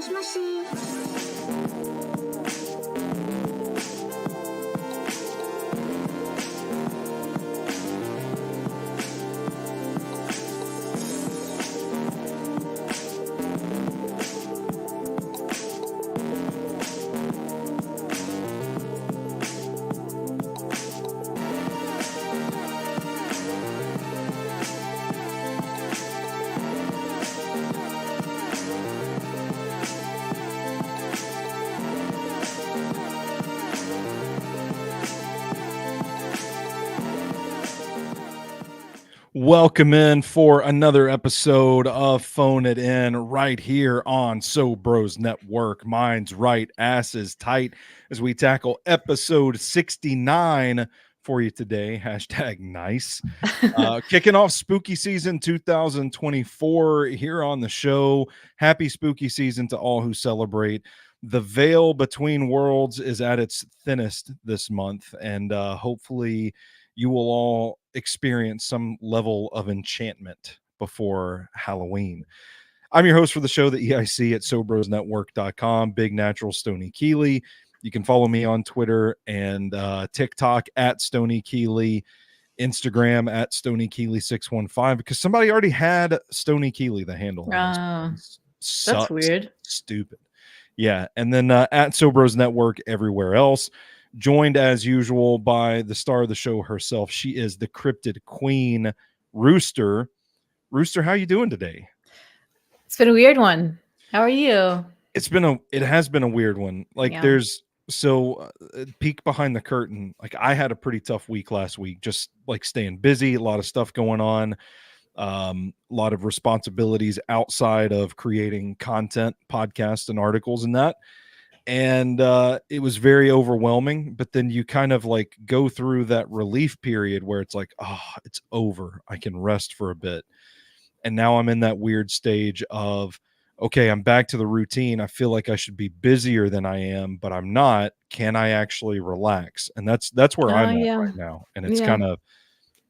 しもし。Welcome in for another episode of Phone It In right here on So Bros Network. Mine's right, ass is tight as we tackle episode 69 for you today. Hashtag nice. Kicking off spooky season 2024 here on the show. Happy spooky season to all who celebrate. The veil between worlds is at its thinnest this month, and hopefully you will all experience some level of enchantment before Halloween. I'm your host for the show, the EIC at SoBrosNetwork.com, Big Natural Stony Keeley. You can follow me on Twitter and TikTok at Stony Keeley, Instagram at Stony Keeley615, because somebody already had Stony Keeley, the handle. That's weird. Stupid. Yeah. And then at Sobros Network everywhere else. Joined as usual by the star of the show herself. She is the cryptid queen, Rooster. Rooster, how you doing today? It's been a weird one. How are you? It has been a weird one. Like peek behind the curtain. Like I had a pretty tough week last week, just like staying busy, a lot of stuff going on, a lot of responsibilities outside of creating content, podcasts, and articles and that. And it was very overwhelming, but then you kind of like go through that relief period where it's like, oh, it's over, I can rest for a bit. And now I'm in that weird stage of, okay, I'm back to the routine. I feel like I should be busier than I am, but I'm not. Can I actually relax? And that's where I'm at right now. And it's kind of,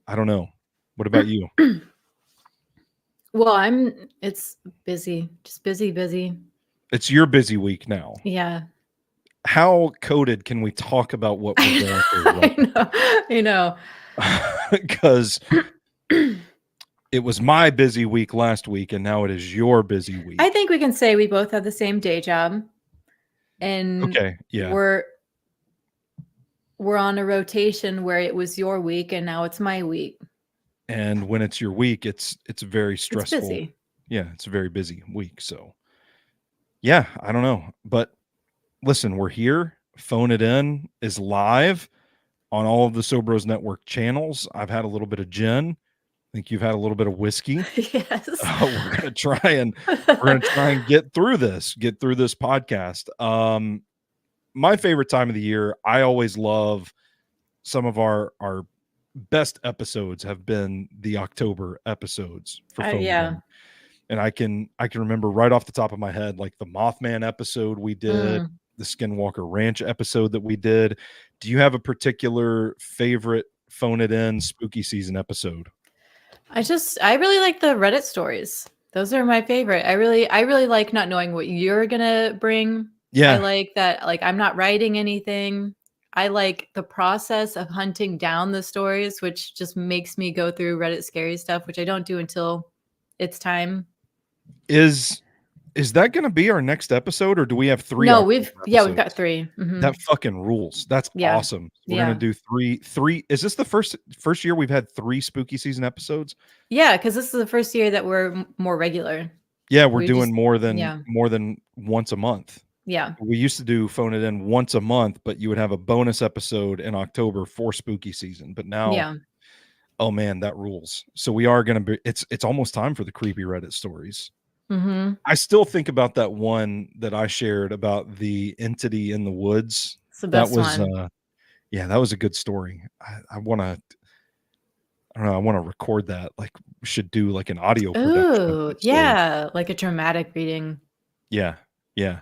I don't know. What about you? Well, it's busy, just busy. It's your busy week now. Yeah. How coded can we talk about what we're going through? I know. Because it was my busy week last week, and now it is your busy week. I think we can say we both have the same day job. And okay, yeah. We're on a rotation where it was your week and now it's my week. And when it's your week, it's very stressful. It's busy. Yeah, it's a very busy week. So yeah, I don't know. But listen, we're here. Phone It In is live on all of the Sobros Network channels. I've had a little bit of gin. I think you've had a little bit of whiskey. Yes. We're gonna try and get through this podcast. My favorite time of the year. I always love some of our best episodes have been the October episodes for Phone It In. And I can remember right off the top of my head, like the Mothman episode we did, the Skinwalker Ranch episode that we did. Do you have a particular favorite Phone It In spooky season episode? I really like the Reddit stories. Those are my favorite. I really like not knowing what you're gonna bring. Yeah. I like that. Like I'm not writing anything. I like the process of hunting down the stories, which just makes me go through Reddit scary stuff, which I don't do until it's time. Is that going to be our next episode, or do we have 3? No, we've got 3. Mm-hmm. That fucking rules. That's awesome. We're going to do 3. Is this the first year we've had 3 spooky season episodes? Yeah, because this is the first year that we're more regular. Yeah, we're doing more than once a month. Yeah. We used to do Phone It In once a month, but you would have a bonus episode in October for spooky season. But now, oh man, that rules. So we are going to be, it's almost time for the creepy Reddit stories. Mm-hmm. I still think about that one that I shared about the entity in the woods. It's the best one. That was a good story. I want to record that. Like we should do like an audio production. Ooh, yeah. Like a dramatic reading. Yeah. Yeah.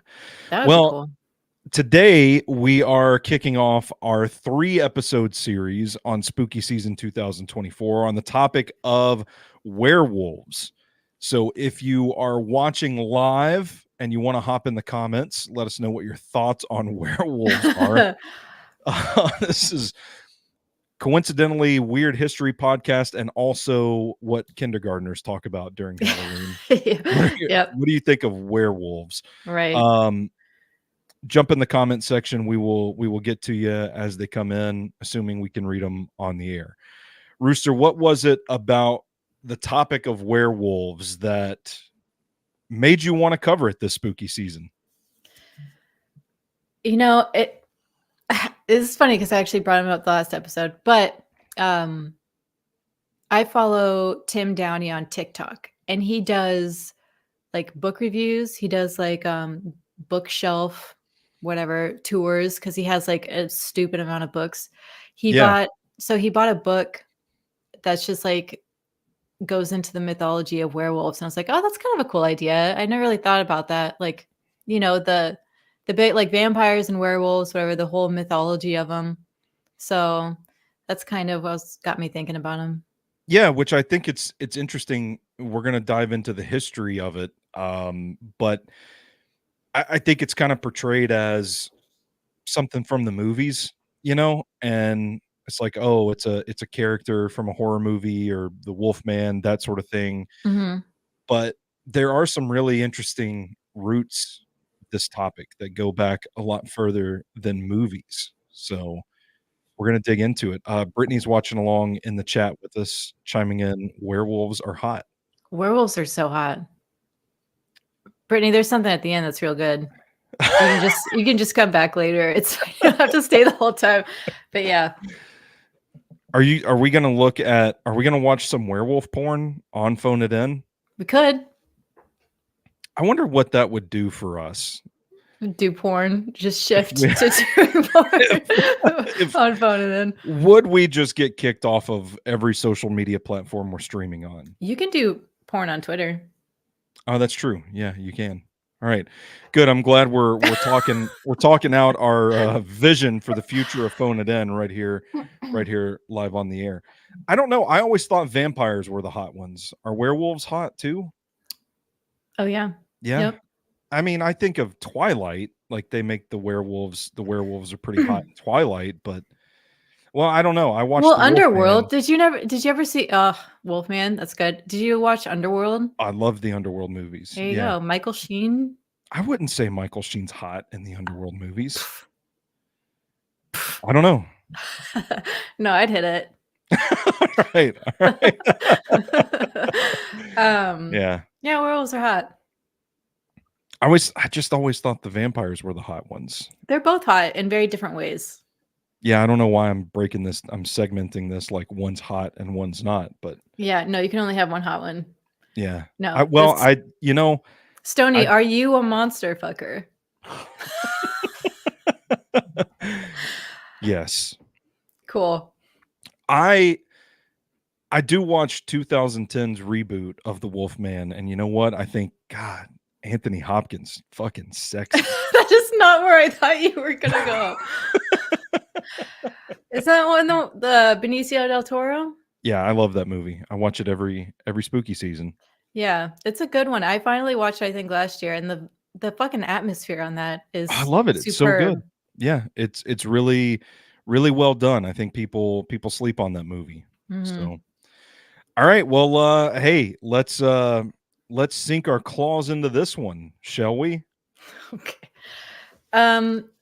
That would be cool. Today we are kicking off our 3-episode series on spooky season 2024 on the topic of werewolves. So if you are watching live and you want to hop in the comments, let us know what your thoughts on werewolves are. This is coincidentally Weird History podcast and also what kindergartners talk about during Halloween. Yep. What do you think of werewolves? Right. Jump in the comment section. We will get to you as they come in, assuming we can read them on the air. Rooster, what was it about the topic of werewolves that made you want to cover it this spooky season? You know, it's funny because I actually brought him up the last episode, but I follow Tim Downey on TikTok, and he does like book reviews. He does like bookshelf whatever tours because he has like a stupid amount of books. He bought a book that's just like goes into the mythology of werewolves, and I was like, oh, that's kind of a cool idea. I never really thought about that. Like, the big like vampires and werewolves, whatever, the whole mythology of them. So that's kind of what's got me thinking about them. Yeah, which I think it's interesting. We're going to dive into the history of it, but I think it's kind of portrayed as something from the movies, and it's like, oh, it's a character from a horror movie or the Wolfman, that sort of thing. Mm-hmm. But there are some really interesting roots this topic that go back a lot further than movies. So we're going to dig into it. Brittany's watching along in the chat with us, chiming in. Werewolves are hot. Werewolves are so hot. Brittany, there's something at the end that's real good. You can just come back later. You don't have to stay the whole time. But yeah. Are we going to watch some werewolf porn on Phone It In? We could. I wonder what that would do for us. Do porn, just shift to doing porn on Phone It In. Would we just get kicked off of every social media platform we're streaming on? You can do porn on Twitter. Oh, that's true. Yeah, you can. All right, good. I'm glad we're talking out our vision for the future of Phone It In right here live on the air. I don't know. I always thought vampires were the hot ones. Are werewolves hot too? Oh yeah. Yeah. Yep. I mean, I think of Twilight, like they make the werewolves are pretty hot in Twilight, but well, I don't know. I watched Underworld. Did you ever see Wolfman? That's good. Did you watch Underworld? I love the Underworld movies. There you go. Michael Sheen. I wouldn't say Michael Sheen's hot in the Underworld movies. I don't know. No, I'd hit it. All right. Yeah. Yeah, werewolves are hot. I just always thought the vampires were the hot ones. They're both hot in very different ways. Yeah, I don't know why I'm segmenting this like one's hot and one's not, but yeah, no, you can only have one hot one. Yeah. No. Stoney, are you a monster fucker? Yes. Cool. I do watch 2010's reboot of The Wolfman, and you know what? I think, God, Anthony Hopkins, fucking sexy. That is not where I thought you were gonna go. Is that one the Benicio del Toro? Yeah, I love that movie. I watch it every spooky season. Yeah, it's a good one. I finally watched, I think, last year, and the fucking atmosphere on that is I love it. It's so good. Yeah, it's really, really well done. I think people sleep on that movie. Mm-hmm. So, all right. Well, hey, let's sink our claws into this one, shall we? Okay.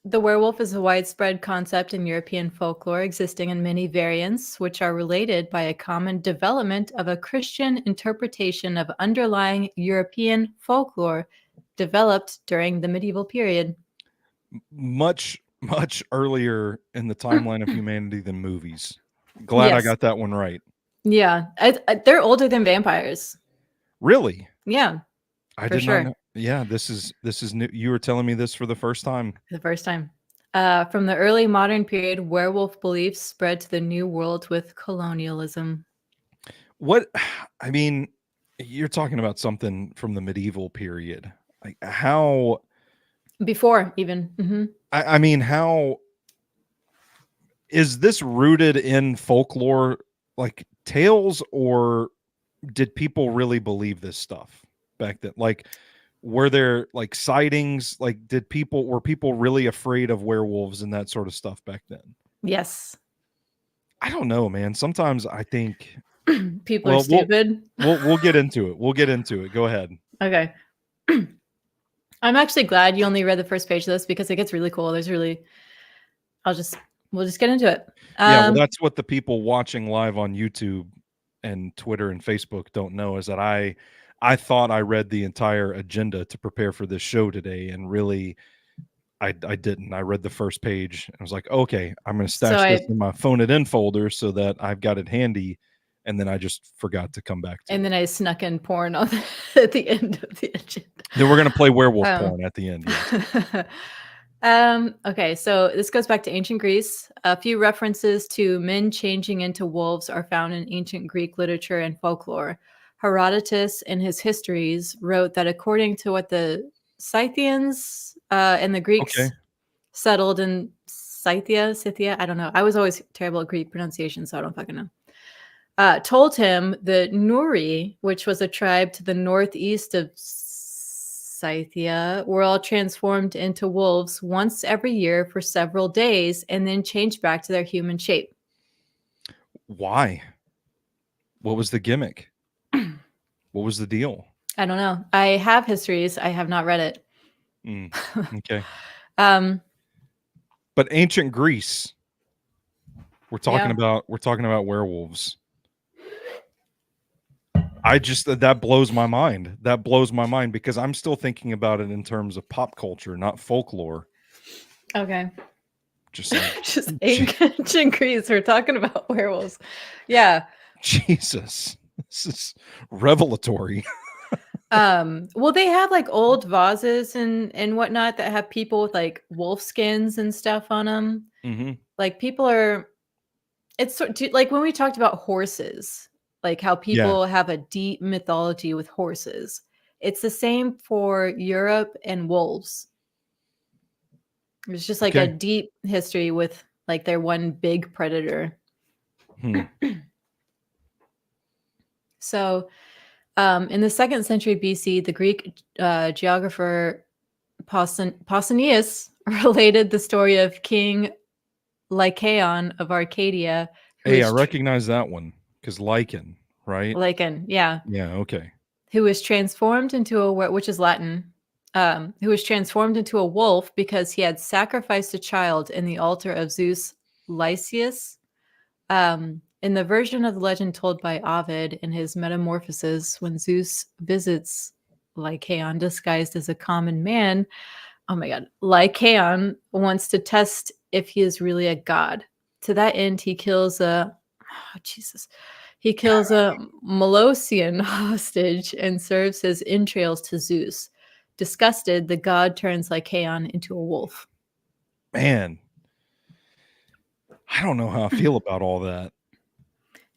The werewolf is a widespread concept in European folklore, existing in many variants, which are related by a common development of a Christian interpretation of underlying European folklore developed during the medieval period. Much earlier in the timeline of humanity than movies. Glad I got that one right. Yeah, they're older than vampires. Really? Yeah, I did not know. Yeah, this is new. You were telling me this for the first time. The first time. From the early modern period, werewolf beliefs spread to the New World with colonialism. I mean, you're talking about something from the medieval period. Like how? Before even. Mm-hmm. I mean, how is this rooted in folklore, like tales, or did people really believe this stuff back then? Like, were there like sightings? Like, were people really afraid of werewolves and that sort of stuff back then? Yes. I don't know, man. Sometimes I think, People are well, stupid. we'll get into it. We'll get into it. Go ahead. Okay. I'm actually glad you only read the first page of this because it gets really cool. I'll just we'll just get into it. Yeah, well, that's what the people watching live on YouTube and Twitter and Facebook don't know, is that I thought I read the entire agenda to prepare for this show today, and really I didn't. I read the first page and I was like, okay, I'm going to So stash this in my phone it in folder so that I've got it handy. And then I just forgot to come back to and it. then I snuck in porn on at the end of the agenda. Then we're going to play werewolf porn at the end. Yes. Okay, so this goes back to ancient Greece. A few references to men changing into wolves are found in ancient Greek literature and folklore. Herodotus, in his histories, wrote that according to what the Scythians and the Greeks Okay. settled in Scythia, I don't know. I was always terrible at Greek pronunciation, so I don't fucking know. Told him the Nuri, which was a tribe to the northeast of Scythia, were all transformed into wolves once every year for several days and then changed back to their human shape. Why? What was the gimmick? What was the deal? I don't know. I have histories. I have not read it. Okay. Um, But ancient Greece, yeah. we're talking about werewolves. That blows my mind. That blows my mind because I'm still thinking about it in terms of pop culture, not folklore. Okay. Just like Just ancient Greece. We're talking about werewolves. Yeah. Jesus, this is revelatory. Well, they have like old vases and whatnot that have people with like wolf skins and stuff on them. Mm-hmm. Like people are, it's like when we talked about horses, like how Yeah. people have a deep mythology with horses. It's the same for Europe and wolves. It's just like a Okay. deep history with like their one big predator. Hmm. So, in the second century BC, the Greek geographer Pausanias related the story of King Lycaon of Arcadia, who Hey, I was recognize that one because lichen, right? Lycan, yeah, Yeah. Okay. who was transformed into which is Latin, who was transformed into a wolf because he had sacrificed a child in the altar of Zeus Lysias. In the version of the legend told by Ovid in his Metamorphoses, when Zeus visits Lycaon disguised as a common man, oh my god, Lycaon wants to test if he is really a god. To that end, he kills a Jesus. He kills a Molosian hostage and serves his entrails to Zeus. Disgusted, the god turns Lycaon into a wolf. Man, I don't know how I feel about all that.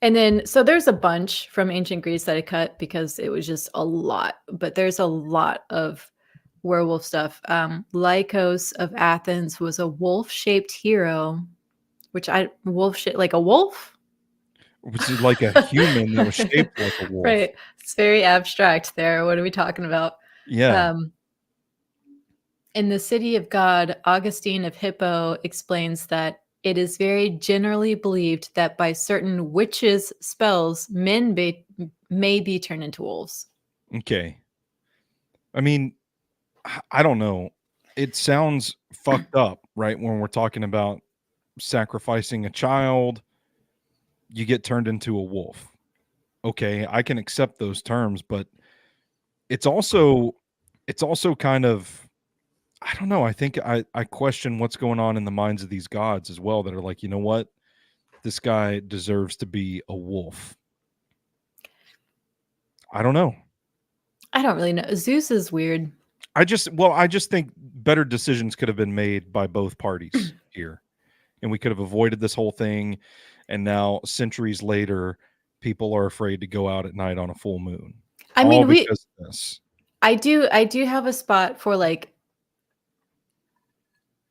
And then, so there's a bunch from ancient Greece that I cut because it was just a lot, but there's a lot of werewolf stuff. Lycos of Athens was a wolf shaped hero, like a wolf? Which is like a human that was shaped like a wolf. Right. It's very abstract there. What are we talking about? Yeah. In the City of God, Augustine of Hippo explains that it is very generally believed that by certain witches' spells, men may be turned into wolves. Okay. I mean, I don't know. It sounds fucked up, right? When we're talking about sacrificing a child, you get turned into a wolf. Okay, I can accept those terms, but it's also kind of, I don't know. I think I question what's going on in the minds of these gods as well, that are like, you know what? This guy deserves to be a wolf. I don't know. I don't really know. Zeus is weird. I just think better decisions could have been made by both parties here, and we could have avoided this whole thing. And now, centuries later, people are afraid to go out at night on a full moon. I All mean, because of this. I do have a spot for like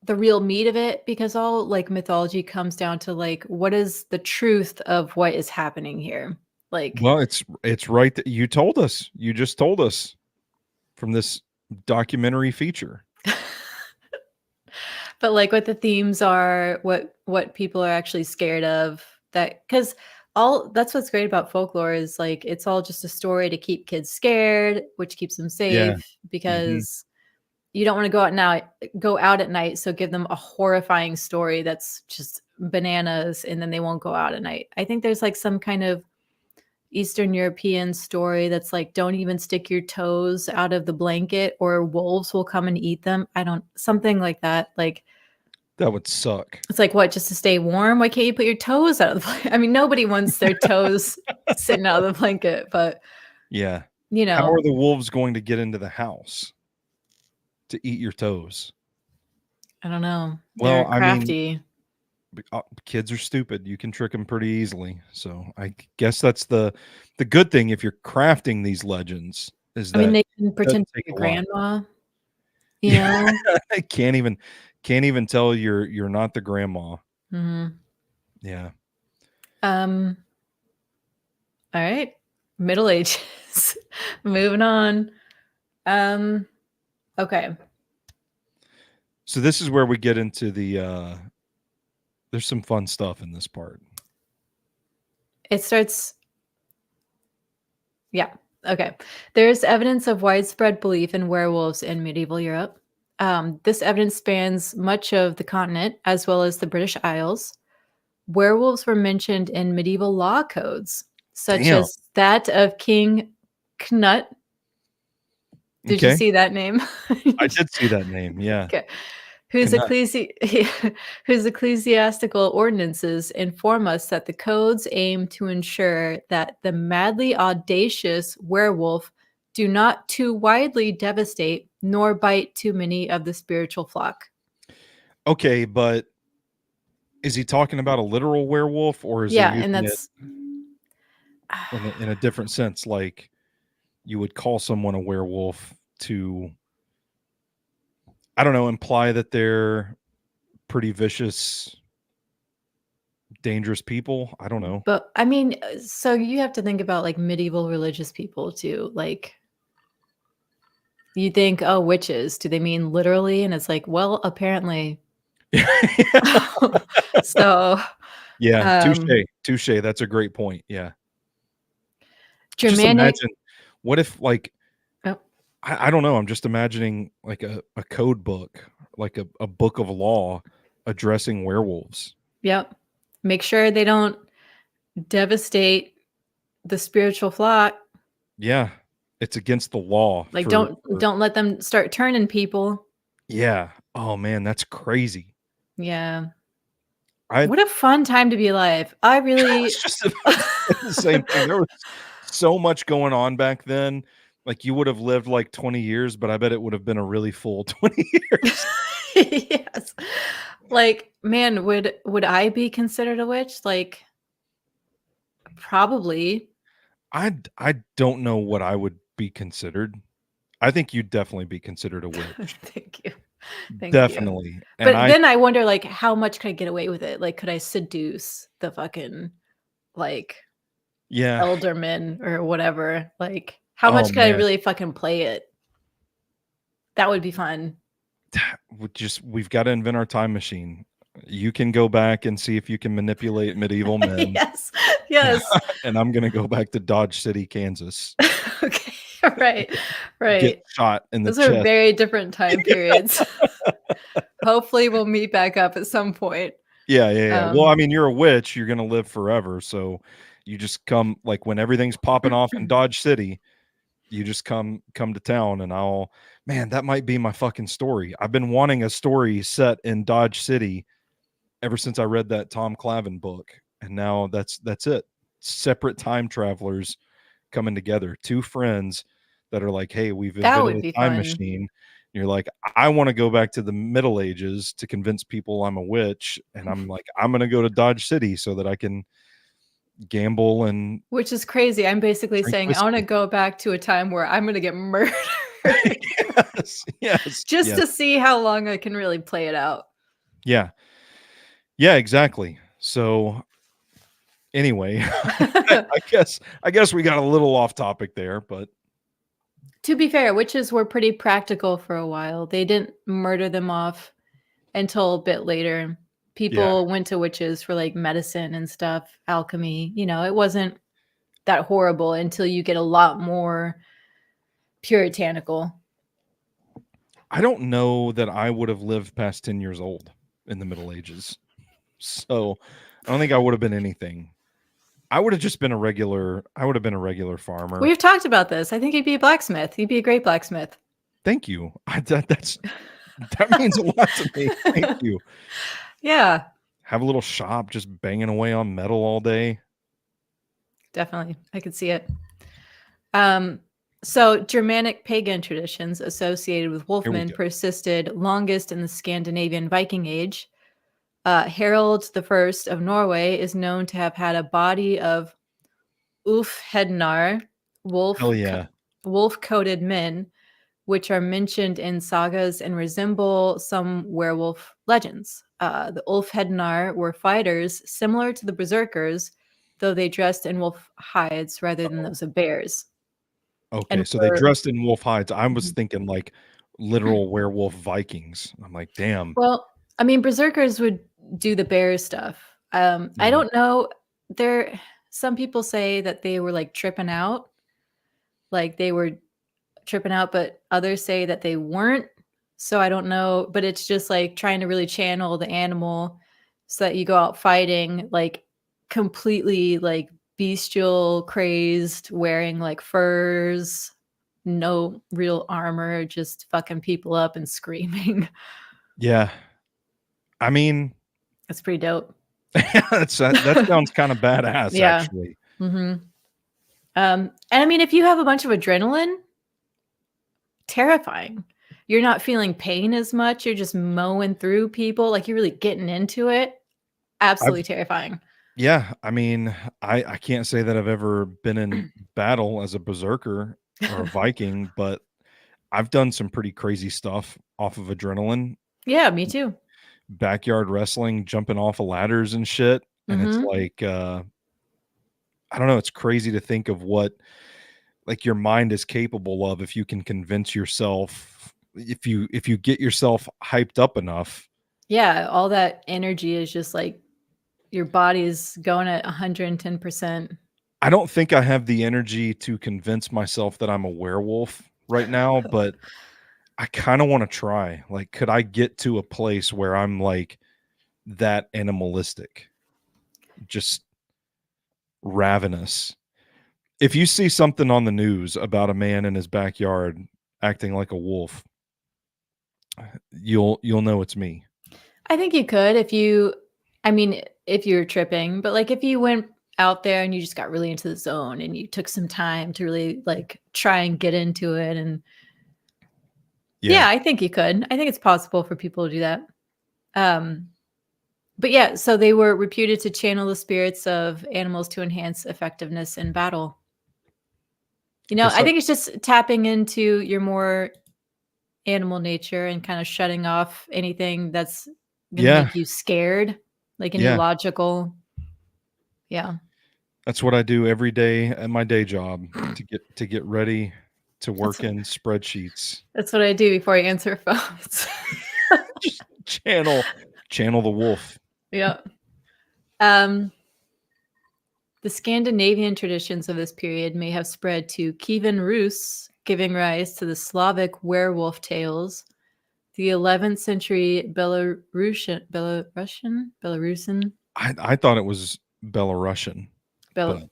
the real meat of it, because all like mythology comes down to like what is the truth of what is happening here. Like, Well, it's right that you told us. You just told us from this documentary feature. but like what the themes are, what people are actually scared of, that because all that's what's great about folklore is like it's all just a story to keep kids scared, which keeps them Yeah. safe Mhm. because you don't want to go out at night. So give them a horrifying story that's just bananas, and then they won't go out at night. I think there's like some kind of Eastern European story that's like, don't even stick your toes out of the blanket or wolves will come and eat them. I don't, something like that. Like, That would suck. it's like, what, just to stay warm? Why can't you put your toes out of the blanket? I mean, nobody wants their toes sitting out of the blanket, but Yeah. you How know, are the wolves going to get into the house to eat your toes? I don't know. They're Well, I mean, crafty. kids are stupid. You can trick them pretty easily. So I guess that's the good thing if you're crafting these legends is I mean, that they can it doesn't pretend to take be a a lot. grandma, you Yeah, know? I can't even tell you're not the grandma. Hmm. Yeah. Um, all right. Middle Ages. Moving on. Um, okay. So this is where we get into there's some fun stuff in this part. It starts, yeah. Okay. There's evidence of widespread belief in werewolves in medieval Europe. This evidence spans much of the continent as well as the British Isles. Werewolves were mentioned in medieval law codes, such Damn. as that of King Knut. Did you Okay. see that name? I did see that name. Yeah. Okay. Whose Canuck. whose ecclesiastical ordinances inform us that the codes aim to ensure that the madly audacious werewolf do not too widely devastate nor bite too many of the spiritual flock. Okay, but is he talking about a literal werewolf or is he Yeah, and using it that's in a different sense? Like you would call someone a werewolf to, I don't know, imply that they're pretty vicious, dangerous people. I don't know. but I mean, so you have to think about like medieval religious people too. Like you think, oh, witches, do they mean literally? And it's like, well, apparently. So Yeah, touche, um touche. That's a great point. Yeah. Just Germanic. imagine what if like Oh, I don't know, I'm just imagining like a code book, like a book of law addressing werewolves. yep. Make sure they don't devastate the spiritual flock. Yeah. It's against the law Like for don't let them start turning people. yeah. Oh man, that's crazy. Yeah. I What a fun time to be alive. I was really just about to say the same thing. There was so much going on back then. Like you would have lived like 20 years, but I bet it would have been a really full 20 years. yes. Like, man, would I be considered a witch? Like probably. I don't know what I would be considered. I think you'd definitely be considered a witch. Thank you. Thank you. Definitely. And But I then I wonder like how much could I get away with it? Like could I seduce the fucking like yeah. Elderman or whatever. Like, how Oh much could I man. really fucking play it? That would be fun. We've got to invent our time machine. You can go back and see if you can manipulate medieval men. Yes. Yes. And I'm gonna go back to Dodge City, Kansas. Okay. Right. Get Right. shot in the Those are chest. very different time periods. Hopefully, we'll meet back up at some point. Yeah, yeah, yeah. Well, I Um, mean, you're a witch, you're gonna live forever, so you just come like when everything's popping off in Dodge City, you just come to town and I'll man, that might be my fucking story. I've been wanting a story set in Dodge City ever since I read that Tom Clavin book, and now that's it. Separate time travelers coming together, two friends that are like, "Hey, we've that invented would a be time fun. machine." You're like, "I want to go back to the Middle Ages to convince people I'm a witch," and I'm like, "I'm gonna go to Dodge City so that I can gamble and Which is crazy. I'm basically drink saying I want to whiskey." go back to a time where I'm going to get murdered Yes, yes, just yes, to see how long I can really play it out. yeah, yeah, exactly. So Anyway, I guess we got a little off topic there, but To be fair, witches were pretty practical for a while. They didn't murder them off until a bit later. yeah. People went to witches for like medicine and stuff, alchemy. It wasn't that horrible until you get a lot more puritanical. I don't know that I would have lived past 10 years old in the Middle Ages. So I don't think I would have been anything. I would have been a regular farmer. We've talked about this. I think you'd be a blacksmith. You'd be a great blacksmith. Thank you. That means a lot to me. Thank you. Yeah, Have a little shop just banging away on metal all day. definitely. I could see it. So Germanic pagan traditions associated with wolfmen persisted longest in the Scandinavian Viking Age. Harold I of Norway is known to have had a body of Ulfhednar, Hell yeah. wolf-coated men, which are mentioned in sagas and resemble some werewolf legends. The Ulfhednar were fighters similar to the berserkers, though they dressed in wolf hides rather than those of bears. Okay, And so they were dressed in wolf hides. I was Mhm. thinking like literal werewolf Vikings. I'm like, damn. Well, I mean, berserkers would do the bear stuff. I Mhm. don't know. Some people say that they were like tripping out, but others say that they weren't. So I don't know, but it's just like trying to really channel the animal so that you go out fighting like completely like bestial, crazed, wearing like furs, no real armor, just fucking people up and screaming. Yeah. I mean, That's pretty dope. that sounds kind of badass, Yeah. actually. hmm and I mean, if you have a bunch of adrenaline, terrifying. You're not feeling pain as much. You're just mowing through people. Like you're really getting into it. Absolutely I've terrifying. Yeah, I mean, I can't say that I've ever been in battle as a berserker or a Viking, but I've done some pretty crazy stuff off of adrenaline, Yeah, me too. backyard wrestling, jumping off of ladders and shit. And it's hmm like, I don't know, it's crazy to think of what like your mind is capable of if you can convince yourself, if you get yourself hyped up enough. Yeah, all that energy is just like your body is going at 110%. I don't think I have the energy to convince myself that I'm a werewolf right now, but I kind of want to try. Like, could I get to a place where I'm like that animalistic, just ravenous? If you see something on the news about a man in his backyard acting like a wolf, you'll know it's me. I think you could I mean, if you're tripping, but like if you went out there and you just got really into the zone and you took some time to really like try and get into it. And yeah, I think you could. I think it's possible for people to do that. Um, but yeah, so they were reputed to channel the spirits of animals to enhance effectiveness in battle. Guess I think it's just tapping into your more animal nature and kind of shutting off anything that's going to yeah, make you scared, like any yeah. logical. Yeah. That's what I do every day at my day job to get ready to That's work in spreadsheets. that's what I do before I answer phones. Just channel the wolf. Yeah. Um, the Scandinavian traditions of this period may have spread to Kievan Rus, giving rise to the Slavic werewolf tales. The 11th century Belarusian, I thought it was Belarusian, but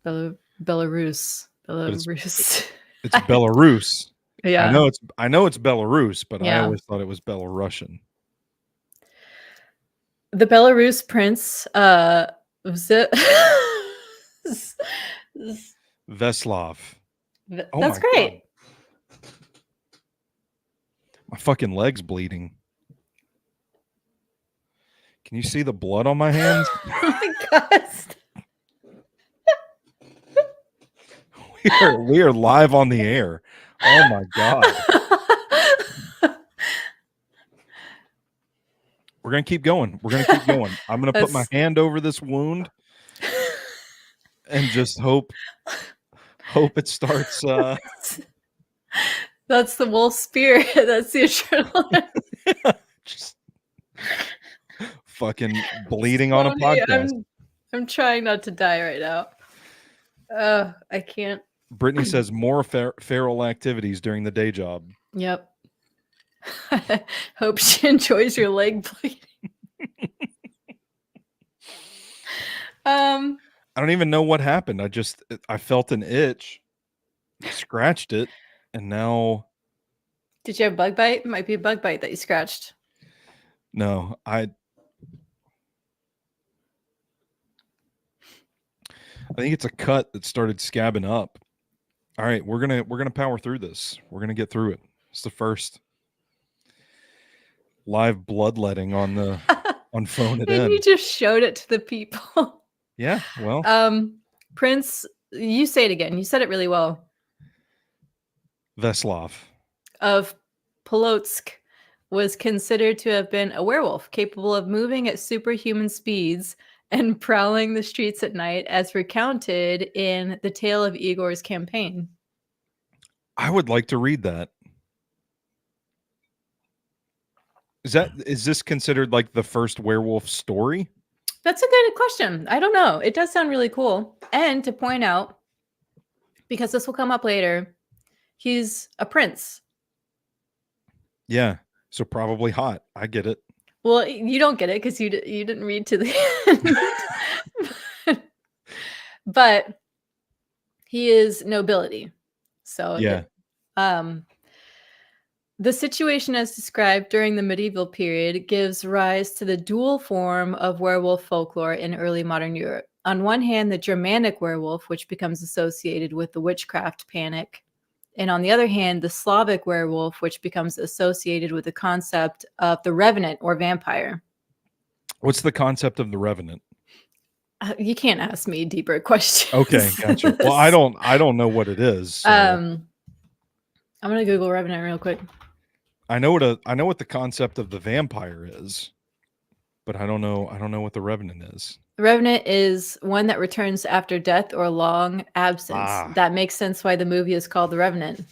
Bel, Belarus, but it's Belarus. it's Belarus. Yeah, I know it's Belarus, but I yeah. always thought it was Belarusian. The Belarus prince, was it? Veslav. Oh That's my god. great. My fucking leg's bleeding. Can you see the blood on my hands? Oh my god. We are live on the air. Oh my god. We're gonna keep going. I'm gonna put my hand over this wound and just hope it starts That's the wolf spirit. That's the adrenaline. just fucking bleeding on a Funny. podcast. I'm trying not to die right now. I can't. Brittany says more feral activities during the day job. Yep. Hope she enjoys your leg bleeding. I don't even know what happened. I felt an itch, scratched it, and now. Did you have bug bite? It might be a bug bite that you scratched. No, I think it's a cut that started scabbing up. All right, we're gonna power through this. We're gonna get through it. It's the first live bloodletting on Phone It And In. you just showed it to the people. Yeah, well, Prince, you say it again. You said it really well. Veslov. Of Polotsk was considered to have been a werewolf capable of moving at superhuman speeds and prowling the streets at night, as recounted in the tale of Igor's campaign. I would like to read that. Is this considered like the first werewolf story? That's a good question. I don't know. It does sound really cool. And to point out, because this will come up later, he's a prince. Yeah, so probably hot. I get it. Well, you don't get it because you didn't read to the end. But he is nobility. So Yeah. The situation as described during the medieval period gives rise to the dual form of werewolf folklore in early modern Europe. On one hand, the Germanic werewolf, which becomes associated with the witchcraft panic. And on the other hand, the Slavic werewolf, which becomes associated with the concept of the revenant or vampire. What's the concept of the revenant? You can't ask me deeper questions. Okay, gotcha. Well, I don't know what it is. So. I'm gonna Google revenant real quick. I know what the concept of the vampire is, but I don't know what the revenant is. The revenant is one that returns after death or long absence. That makes sense why the movie is called The Revenant.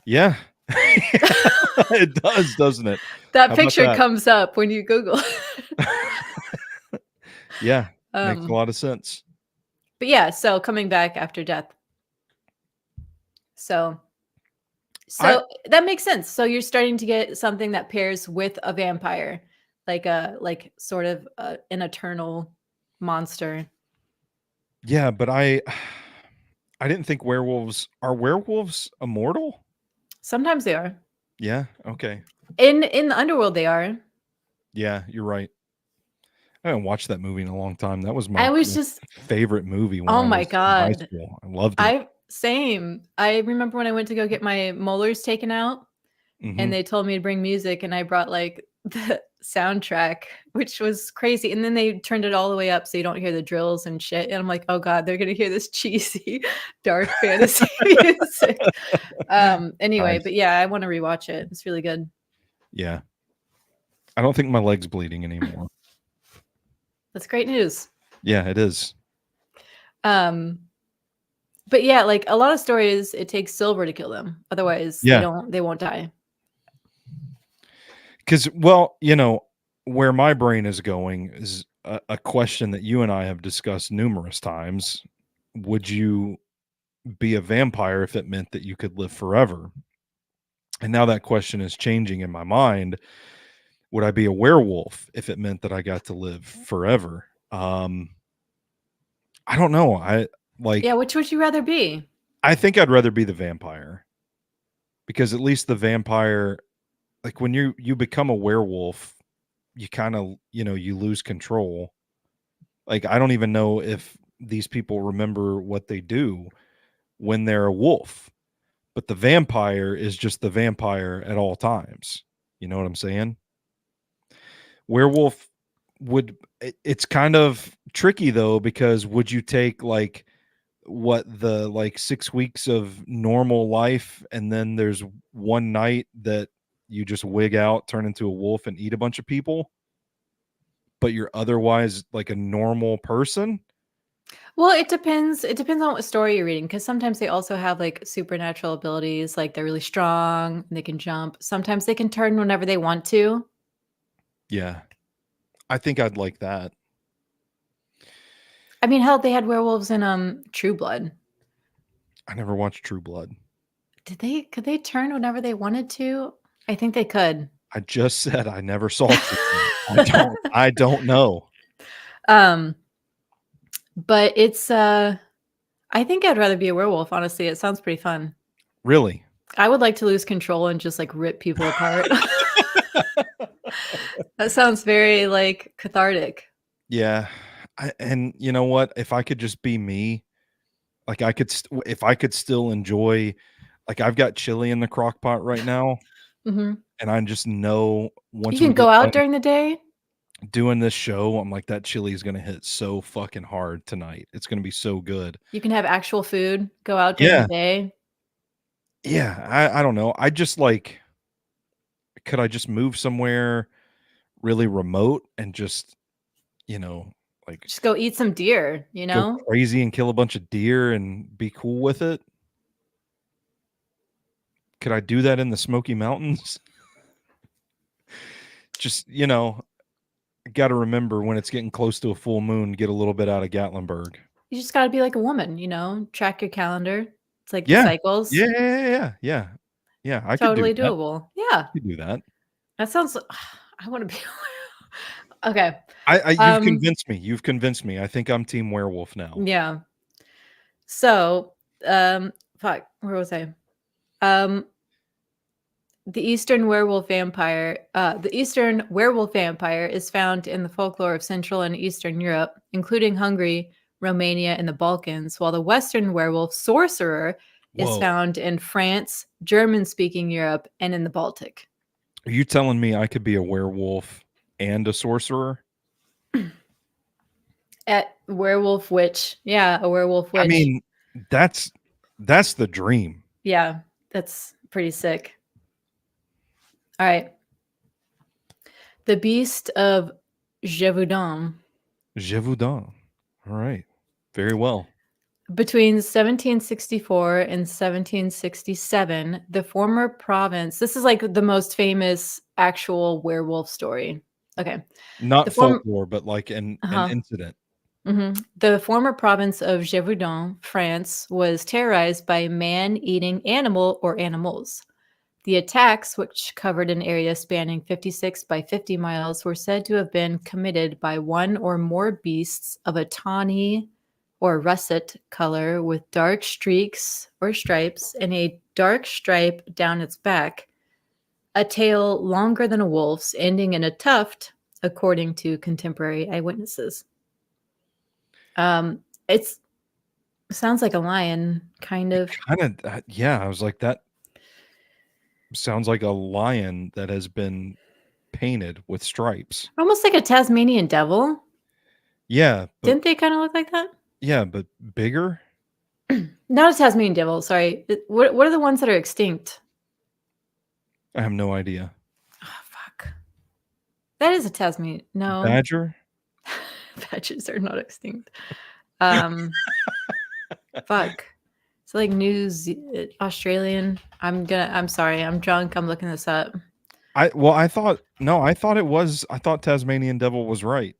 Yeah. It does, doesn't it? That picture comes up when you Google. Yeah, makes a lot of sense. But yeah, so coming back after death. So that makes sense. So you're starting to get something that pairs with a vampire, like sort of an eternal monster. Yeah, but I didn't think werewolves immortal? Sometimes they are. Yeah, okay. In the underworld they are. Yeah, you're right. I haven't watched that movie in a long time. That was my favorite movie when oh I my was God. in high school. I loved it. Same. I remember when I went to go get my molars taken out, and they told me to bring music, and I brought like the soundtrack, which was crazy. And then they turned it all the way up so you don't hear the drills and shit. And I'm like, oh God, they're gonna hear this cheesy dark fantasy music. Anyway, nice. But yeah, I want to rewatch it. It's really good. Yeah. I don't think my leg's bleeding anymore. That's great news. Yeah, it is. But yeah, like a lot of stories, it takes silver to kill them. Otherwise, they won't die. Because, well, where my brain is going is a question that you and I have discussed numerous times. Would you be a vampire if it meant that you could live forever? And now that question is changing in my mind. Would I be a werewolf if it meant that I got to live forever? I don't know. Yeah, which would you rather be? I think I'd rather be the vampire, because at least the vampire, like when you become a werewolf, you kind of, you lose control. Like, I don't even know if these people remember what they do when they're a wolf, but the vampire is just the vampire at all times. You know what I'm saying? Werewolf it's kind of tricky though, because would you take like the 6 weeks of normal life, and then there's one night that you just wig out, turn into a wolf, and eat a bunch of people, but you're otherwise like a normal person? Well, it depends. It depends on what story you're reading, because sometimes they also have like supernatural abilities, like they're really strong and they can jump. Sometimes they can turn whenever they want to. Yeah. I think I'd like that. I mean, hell, they had werewolves in True Blood. I never watched True Blood. Could they turn whenever they wanted to? I think they could. I just said I never saw True Blood. I don't know. Um, but it's I think I'd rather be a werewolf, honestly. It sounds pretty fun. Really? I would like to lose control and just like rip people apart. That sounds very like cathartic. Yeah. And you know what? If I could just be me, like if I could still enjoy, like I've got chili in the crock pot right now, Hmm. and I just know You once we can get go out done during the day. doing this show, I'm like, that chili is gonna hit so fucking hard tonight. It's gonna be so good. You can have actual food, go out during the Yeah. day. Yeah. I don't know. I just like, could I just move somewhere really remote and just, you know, like Just go eat some deer, go crazy and kill a bunch of deer and be cool with it? Could I do that in the Smoky Mountains? Just, gotta remember when it's getting close to a full moon, get a little bit out of Gatlinburg. You just gotta be like a woman, track your calendar. It's like the Yeah. cycles. Yeah, yeah, yeah, yeah, yeah. Yeah, I could do Totally that. doable. Yeah. I could do that. That sounds I wanna be okay. You've Um, convinced me. You've convinced me. I think I'm team werewolf now. yeah. So, fuck, where was I? Um, the Eastern werewolf vampire is found in the folklore of Central and Eastern Europe, including Hungary, Romania, and the Balkans, while the Western werewolf sorcerer is Whoa. found in France, German-speaking Europe, and in the Baltic. Are you telling me I could be a werewolf and a sorcerer? At werewolf witch. Yeah, a werewolf I witch. mean, that's that's the dream. Yeah, that's pretty sick. All right. The Beast of Gévaudan. Gévaudan. All right. Very well. Between 1764 and 1767, the former province, this is like the most famous actual werewolf story. Okay. Not The form folklore, but like an uh-huh. incident. The former province of Gévaudan, France, was terrorized by man-eating animal or animals. The attacks, which covered an area spanning 56 by 50 miles, were said to have been committed by one or more beasts of a tawny or russet color with dark streaks or stripes and a dark stripe down its back, a tail longer than a wolf's, ending in a tuft, according to contemporary eyewitnesses. It's sounds like a lion, kind of. Kind of, yeah. I was like, that sounds like a lion that has been painted with stripes. Almost like a Tasmanian devil. Yeah, but Didn't they kind of look like that? bigger. Not a Tasmanian devil, sorry. What are the ones that are extinct? I have no idea. Oh, fuck. That is a Tasmanian. No, Badger. badgers are not extinct. Um, fuck. It's like Australian. I'm sorry. I'm drunk. I'm looking this up. I thought no, I thought Tasmanian devil was right.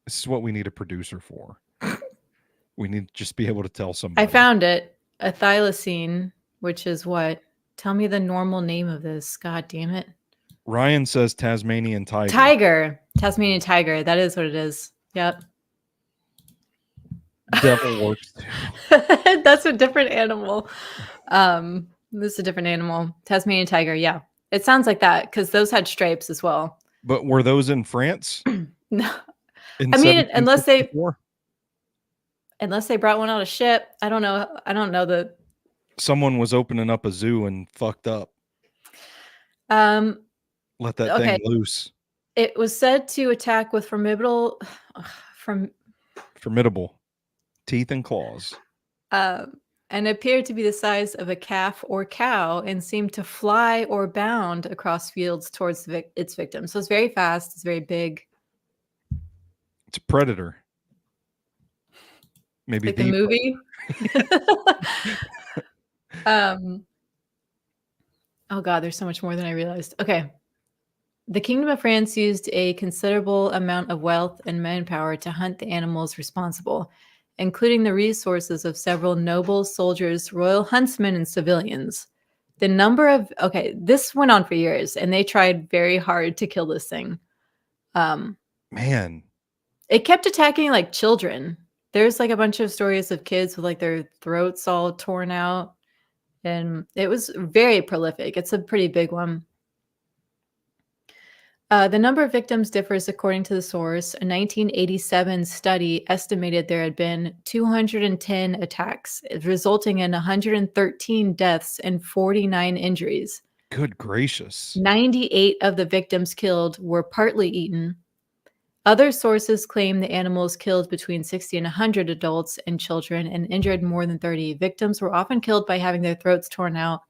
This is what we need a producer for. We need to just be able to tell I somebody. found it. A thylacine, which is what? Tell me the normal name of this. God damn it. Ryan says Tasmanian tiger. Tiger. Tasmanian tiger. That is what it is. Yep. Devil works too. That's a different animal. This is a different animal. Tasmanian tiger. Yeah. It sounds like that because those had stripes as well. But were those in France No. in I mean, unless they 1764? brought one on a ship. I don't know. I don't know the Someone was opening up a zoo and fucked up. um Let that okay. thing loose. It was said to attack with formidable Formidable teeth and claws. and appeared to be the size of a calf or cow and seemed to fly or bound across fields towards its victim. So it's very fast, it's very big. It's a predator. Maybe Like the the movie. um, oh God, there's so much more than I realized. Okay. The Kingdom of France used a considerable amount of wealth and manpower to hunt the animals responsible, including the resources of several nobles, soldiers, royal huntsmen, and civilians. The number of this went on for years, and they tried very hard to kill this thing. man. It kept attacking like children. There's like a bunch of stories of kids with like their throats all torn out, and it was very prolific. It's a pretty big one. The number of victims differs according to the source. A 1987 study estimated there had been 210 attacks, resulting in 113 deaths and 49 injuries. Good gracious. 98 of the victims killed were partly eaten. Other sources claim the animals killed between 60 and 100 adults and children and injured more than 30. Victims were often killed by having their throats torn out.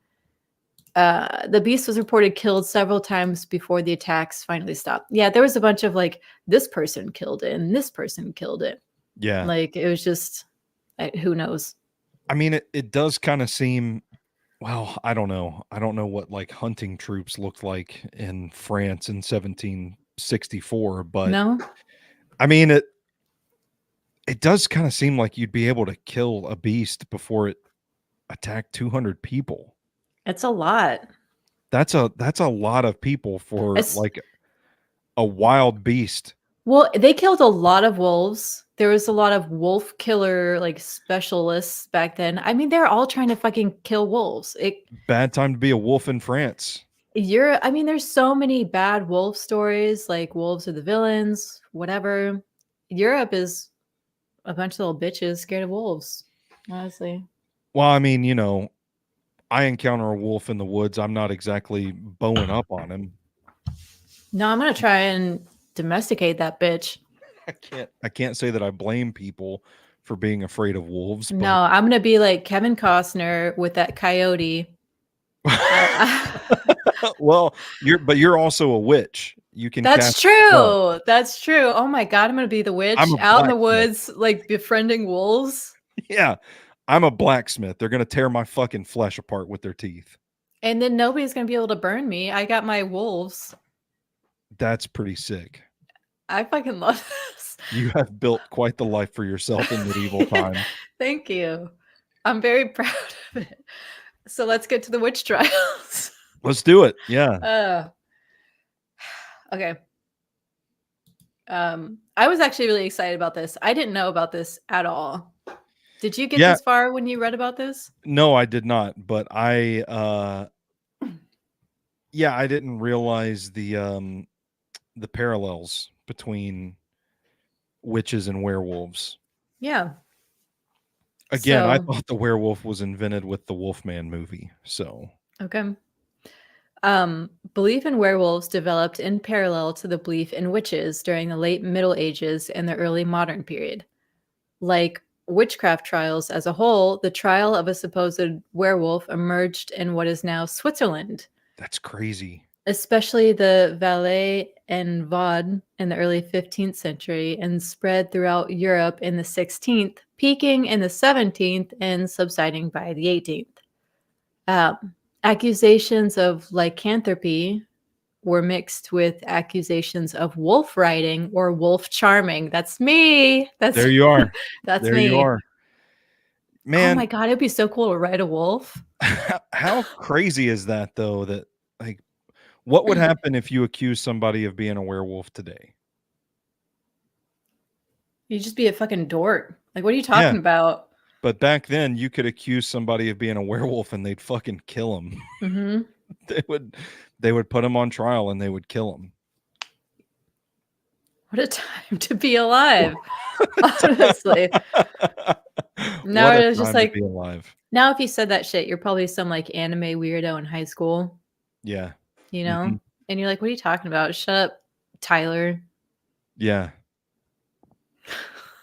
The beast was reported killed several times before the attacks finally stopped. Yeah, there was a bunch of like, this person killed it and this person killed it. Yeah. Like, it was just, who knows? I mean, it does kind of seem, well, I don't know. I don't know what like hunting troops looked like in France in 1764, but No, I mean, it does kind of seem like you'd be able to kill a beast before it attacked 200 people. it's a lot. That's a lot of people for It's, like a wild beast. well, they killed a lot of wolves. There was a lot of wolf killer like specialists back then. I mean, they're all trying to fucking kill wolves. Bad time to be a wolf in France. I mean, there's so many bad wolf stories, like wolves are the villains, whatever. Europe is a bunch of little bitches scared of wolves, honestly. Well, I mean, I encounter a wolf in the woods. I'm not exactly bowing up on him. No, I'm gonna try and domesticate that bitch. I can't say that I blame people for being afraid of wolves, No, I'm gonna be like Kevin Costner with that coyote. well, you're also a witch. You can That's cast spells. true. That's true. Oh my God, I'm gonna be the witch I'm a out in the blacksmith. woods, like befriending wolves. Yeah, I'm a blacksmith. They're gonna tear my fucking flesh apart with their teeth. And then nobody's gonna be able to burn me. I got my wolves. That's pretty sick. I fucking love this. You have built quite the life for yourself in medieval times. Thank you. I'm very proud of it. So let's get to the witch trials. Let's do it. Yeah. Okay. I was actually really excited about this. I didn't know about this at all. Did you get this far when you read about this? No, I did not, but I didn't realize the parallels between witches and werewolves. Yeah. Again, I thought the werewolf was invented with the Wolfman movie. So okay. Belief in werewolves developed in parallel to the belief in witches during the late Middle Ages and the early modern period. Like witchcraft trials as a whole, the trial of a supposed werewolf emerged in what is now Switzerland. That's crazy. Especially the Valais and Vaud in the early 15th century, and spread throughout Europe in the 16th, peaking in the 17th and subsiding by the 18th. Accusations of lycanthropy were mixed with accusations of wolf riding or wolf charming. That's me. There you are. That's there me. You are. Man. Oh my God, it'd be so cool to ride a wolf. How crazy is that though? That like, what would happen if you accuse somebody of being a werewolf today? You'd just be a fucking dork. Like, what are you talking about? But back then, you could accuse somebody of being a werewolf and they'd fucking kill him. Mm-hmm. They would put him on trial and they would kill him. What a time to be alive. Honestly. No, it was just like, be alive. Now if you said that shit, you're probably some like anime weirdo in high school. Yeah. You know? Mm-hmm. And you're like, what are you talking about? Shut up, Tyler. Yeah.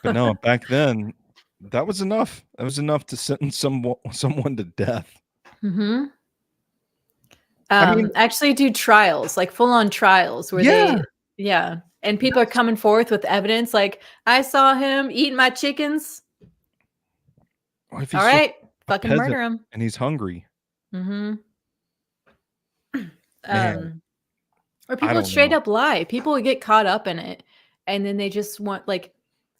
But no, back then, that was enough. That was enough to sentence someone to death. Mm-hmm. I mean, actually do trials, like full-on trials where and people are coming forth with evidence like, I saw him eating my chickens. What if All he's just right, a fucking peasant murder him. and he's hungry? Mm-hmm. Man, Or I people would don't straight know. up lie. People would get caught up in it, and then they just want like,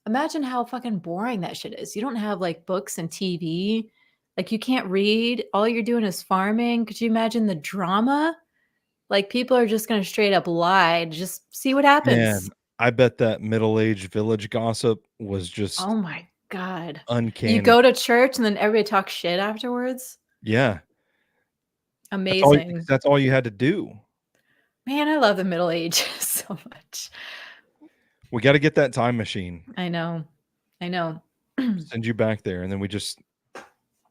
imagine how fucking boring that shit is. You don't have like books and TV, like you can't read. All you're doing is farming. Could you imagine the drama? Like people are just gonna straight up lie to just see what happens. Man, I bet that middle-aged village gossip was Oh just my god. You uncanny. go to church and then everybody talks shit afterwards? Yeah, Amazing. that's all you had to do. Man, I love the Middle Ages so much. We gotta get that time machine, I know. I know. send you back there, and then we just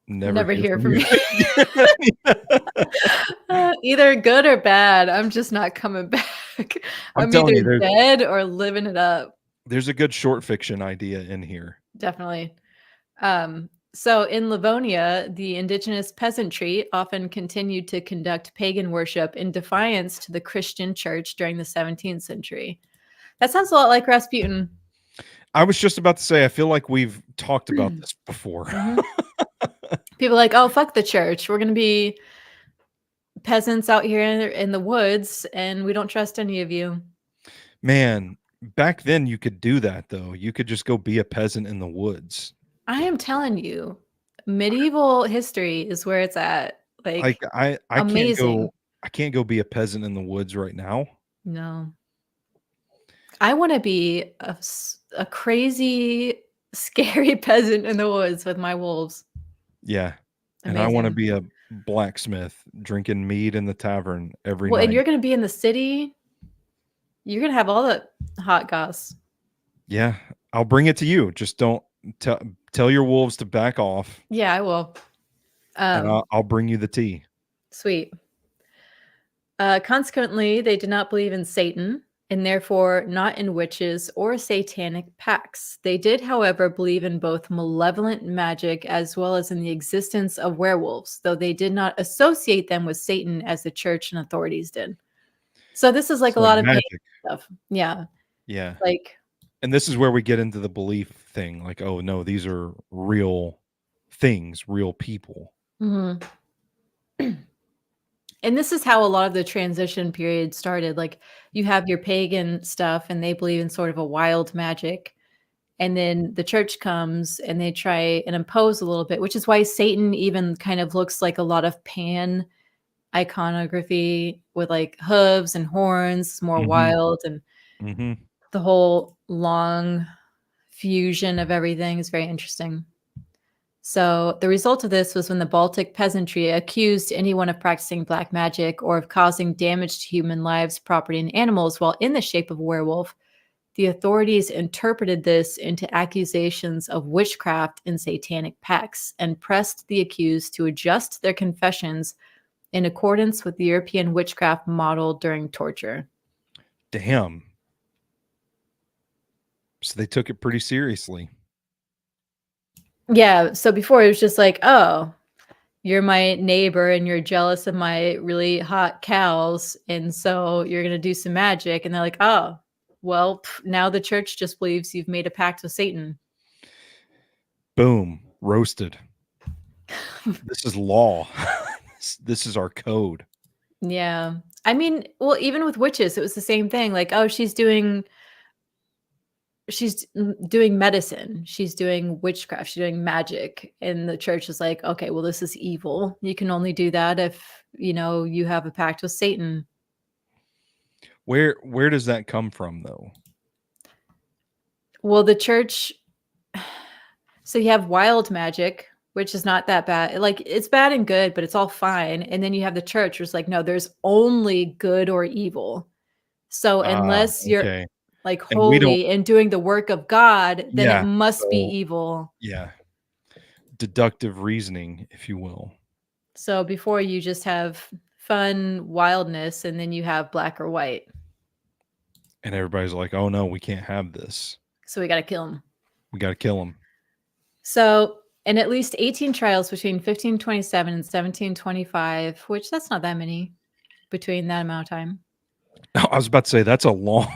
never Never hear hear from from you me. again. Either good or bad, I'm just not coming back. I'm I'm either telling you, dead or living it up. there's a good short fiction idea in here. Definitely. So in Livonia, the indigenous peasantry often continued to conduct pagan worship in defiance to the Christian church during the 17th century. That sounds a lot like Rasputin. I was just about to say, I feel like we've talked about this before. Mhm. People are like, oh, fuck the church. We're going to be peasants out here in the woods, and we don't trust any of you. Man, back then you could do that though. You could just go be a peasant in the woods. I am telling you, medieval history is where it's at. Like Like, I amazing. can't go be a peasant in the woods right now. No. I wanna be a crazy, scary peasant in the woods with my wolves. Yeah. And I want to Amazing. be a blacksmith drinking mead in the tavern every Well, and night. you're gonna be in the city. You're gonna have all the hot goss. Yeah. I'll bring it to you. Just don't tell tell your wolves to back off Yeah, I will. and Um, I'll bring you the tea. Sweet. Consequently, they did not believe in Satan and therefore not in witches or satanic pacts. They did, however, believe in both malevolent magic as well as in the existence of werewolves, though they did not associate them with Satan as the church and authorities did. So this is like a So lot of pagan magic. stuff. Yeah. Yeah. Like, And this is where we get into the belief thing. Like, oh no, these are real things, real people. mhm. And this is how a lot of the transition period started. Like, you have your pagan stuff, and they believe in sort of a wild magic. And then the church comes and they try and impose a little bit, which is why Satan even kind of looks like a lot of pan iconography with like hooves and horns, more Mhm. wild, and Mhm. the whole long fusion of everything is very interesting. So the result of this was when the Baltic peasantry accused anyone of practicing black magic or of causing damage to human lives, property, and animals while in the shape of a werewolf. The authorities interpreted this into accusations of witchcraft and satanic pacts and pressed the accused to adjust their confessions in accordance with the European witchcraft model during torture. Damn. So they took it pretty seriously. Yeah, so before it was just like, oh, you're my neighbor and you're jealous of my really hot cows, and so you're going to do some magic. And they're like, oh, well, now the church just believes you've made a pact with Satan. Boom, roasted. This is law. This is our code. Yeah. I mean, well, even with witches, it was the same thing. Like, oh, doing medicine. She's doing witchcraft. She's doing magic. And the church is like, okay, well, this is evil. You can only do that if, you have a pact with Satan. Where does that come from though? Well, the church, so you have wild magic, which is not that bad. Like, it's bad and good, but it's all fine. And then you have the church, who's like, no, there's only good or evil. So Ah, unless you're okay. like And we don't holy and doing the work of God, then it yeah, must be so evil. yeah, deductive reasoning, if you will. So before you just have fun wildness and then you have black or white. And everybody's like, "Oh no, we can't have this. So we got to kill them. We got to kill him." So in at least 18 trials between 1527 and 1725, which that's not that many between that amount of time. I was about to say that's a long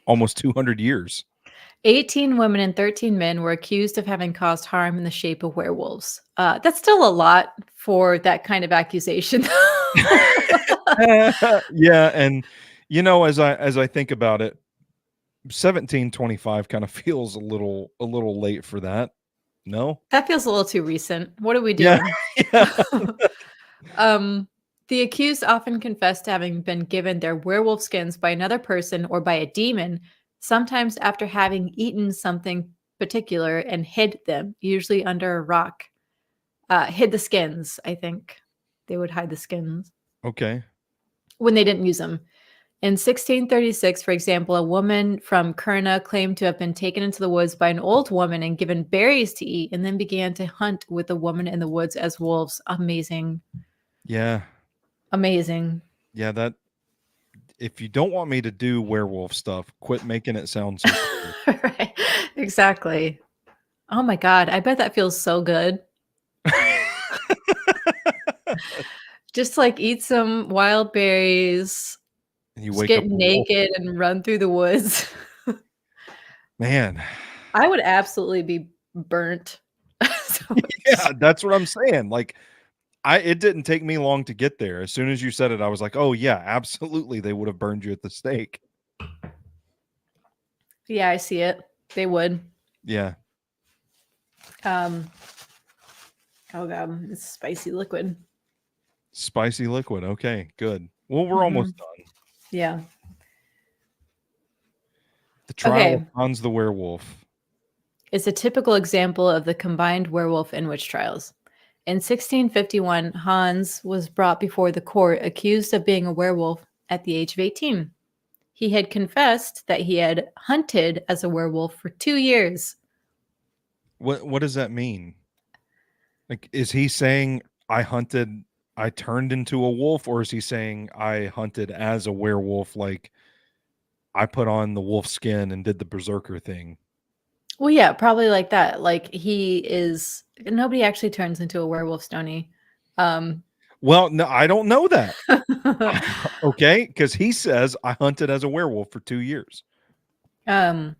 almost 200 years. 18 women and 13 men were accused of having caused harm in the shape of werewolves. That's still a lot for that kind of accusation. Yeah, and as I think about it, 1725 kind of feels a little late for that. No? That feels a little too recent. What are we Yeah, doing? yeah. um, the accused often confessed to having been given their werewolf skins by another person or by a demon, sometimes after having eaten something particular and hid them, usually under a rock. Hid the skins, I think. They would hide the skins Okay. when they didn't use them. In 1636, for example, a woman from Kurna claimed to have been taken into the woods by an old woman and given berries to eat, and then began to hunt with the woman in the woods as wolves. Amazing. Yeah. Amazing. Yeah, that if you don't want me to do werewolf stuff, quit making it sound so cool. Right. Exactly. Oh my God. I bet that feels so good. Just like eat some wild berries, And you just wake get up a wolf. naked and run through the woods. Man. I would absolutely be burnt so Yeah, much. that's what I'm saying, like, it didn't take me long to get there. As soon as you said it, I was like, "Oh, yeah, absolutely, they would have burned you at the stake." Yeah, I see it. They would. Yeah. Um, oh God, it's spicy liquid. Spicy liquid, okay, good. Well, we're Hmm. almost done. Yeah. The trial of Okay. Hans the Werewolf. It's a typical example of the combined werewolf and witch trials. In 1651, Hans was brought before the court accused of being a werewolf at the age of 18. He had confessed that he had hunted as a werewolf for 2 years. What does that mean? Like, is he saying, I turned into a wolf," or is he saying, "I hunted as a werewolf," like, I put on the wolf skin and did the berserker thing? Well, yeah, probably like that. Like he is. Nobody actually turns into a werewolf, Stony. Um, Well, no, I don't know that. Okay, because he says, "I hunted as a werewolf for 2 years." um,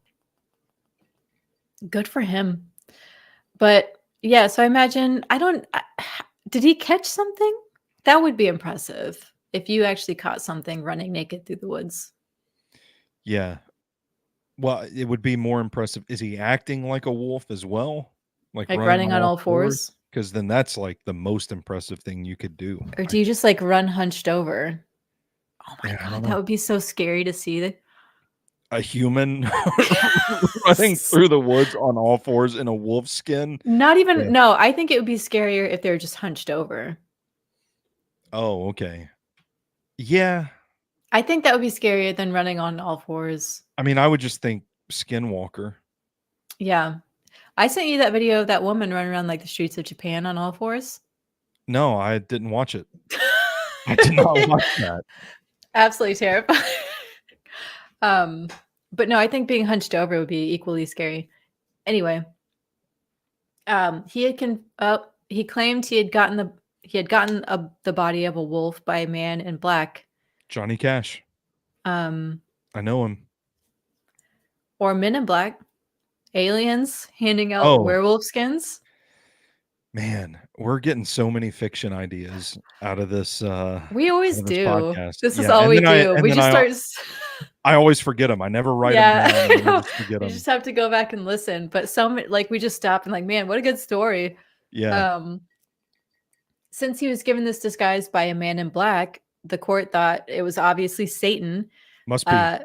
good for him. But yeah, so I imagine did he catch something? That would be impressive if you actually caught something running naked through the woods. Yeah. Well, it would be more impressive. Is he acting like a wolf as well? Like Like running running on on all all 4? fours? Because then that's, like, the most impressive thing you could do. Or do you just like run hunched over? Oh my Yeah, I don't God, that know. would be so scary to see. A human running through the woods on all 4s in a wolf skin? Not Yeah. even, no, I think it would be scarier if they were just hunched over. Oh, okay. Yeah. I think that would be scarier than running on all fours. I mean, I would just think skinwalker. Yeah. I sent you that video of that woman running around like the streets of Japan on all fours. No, I didn't watch it. I did not watch that. Absolutely terrifying. Um, but no, I think being hunched over would be equally scary. Anyway, he claimed the body of a wolf by a man in black. Johnny Cash. Um, I know him. or Men in Black, aliens handing out Oh, werewolf skins. man, we're getting so many fiction ideas We out always of this do. podcast. This is Yeah, all and we then I do. and We then just I start. I always forget them. I never write them Yeah, down, and I then I know. just forget You them. just have to go back and listen. But like we just stop and like, man, what a good story. Yeah, Um, since he was given this disguise by a man in black, the court thought it was obviously Satan. must be. Uh,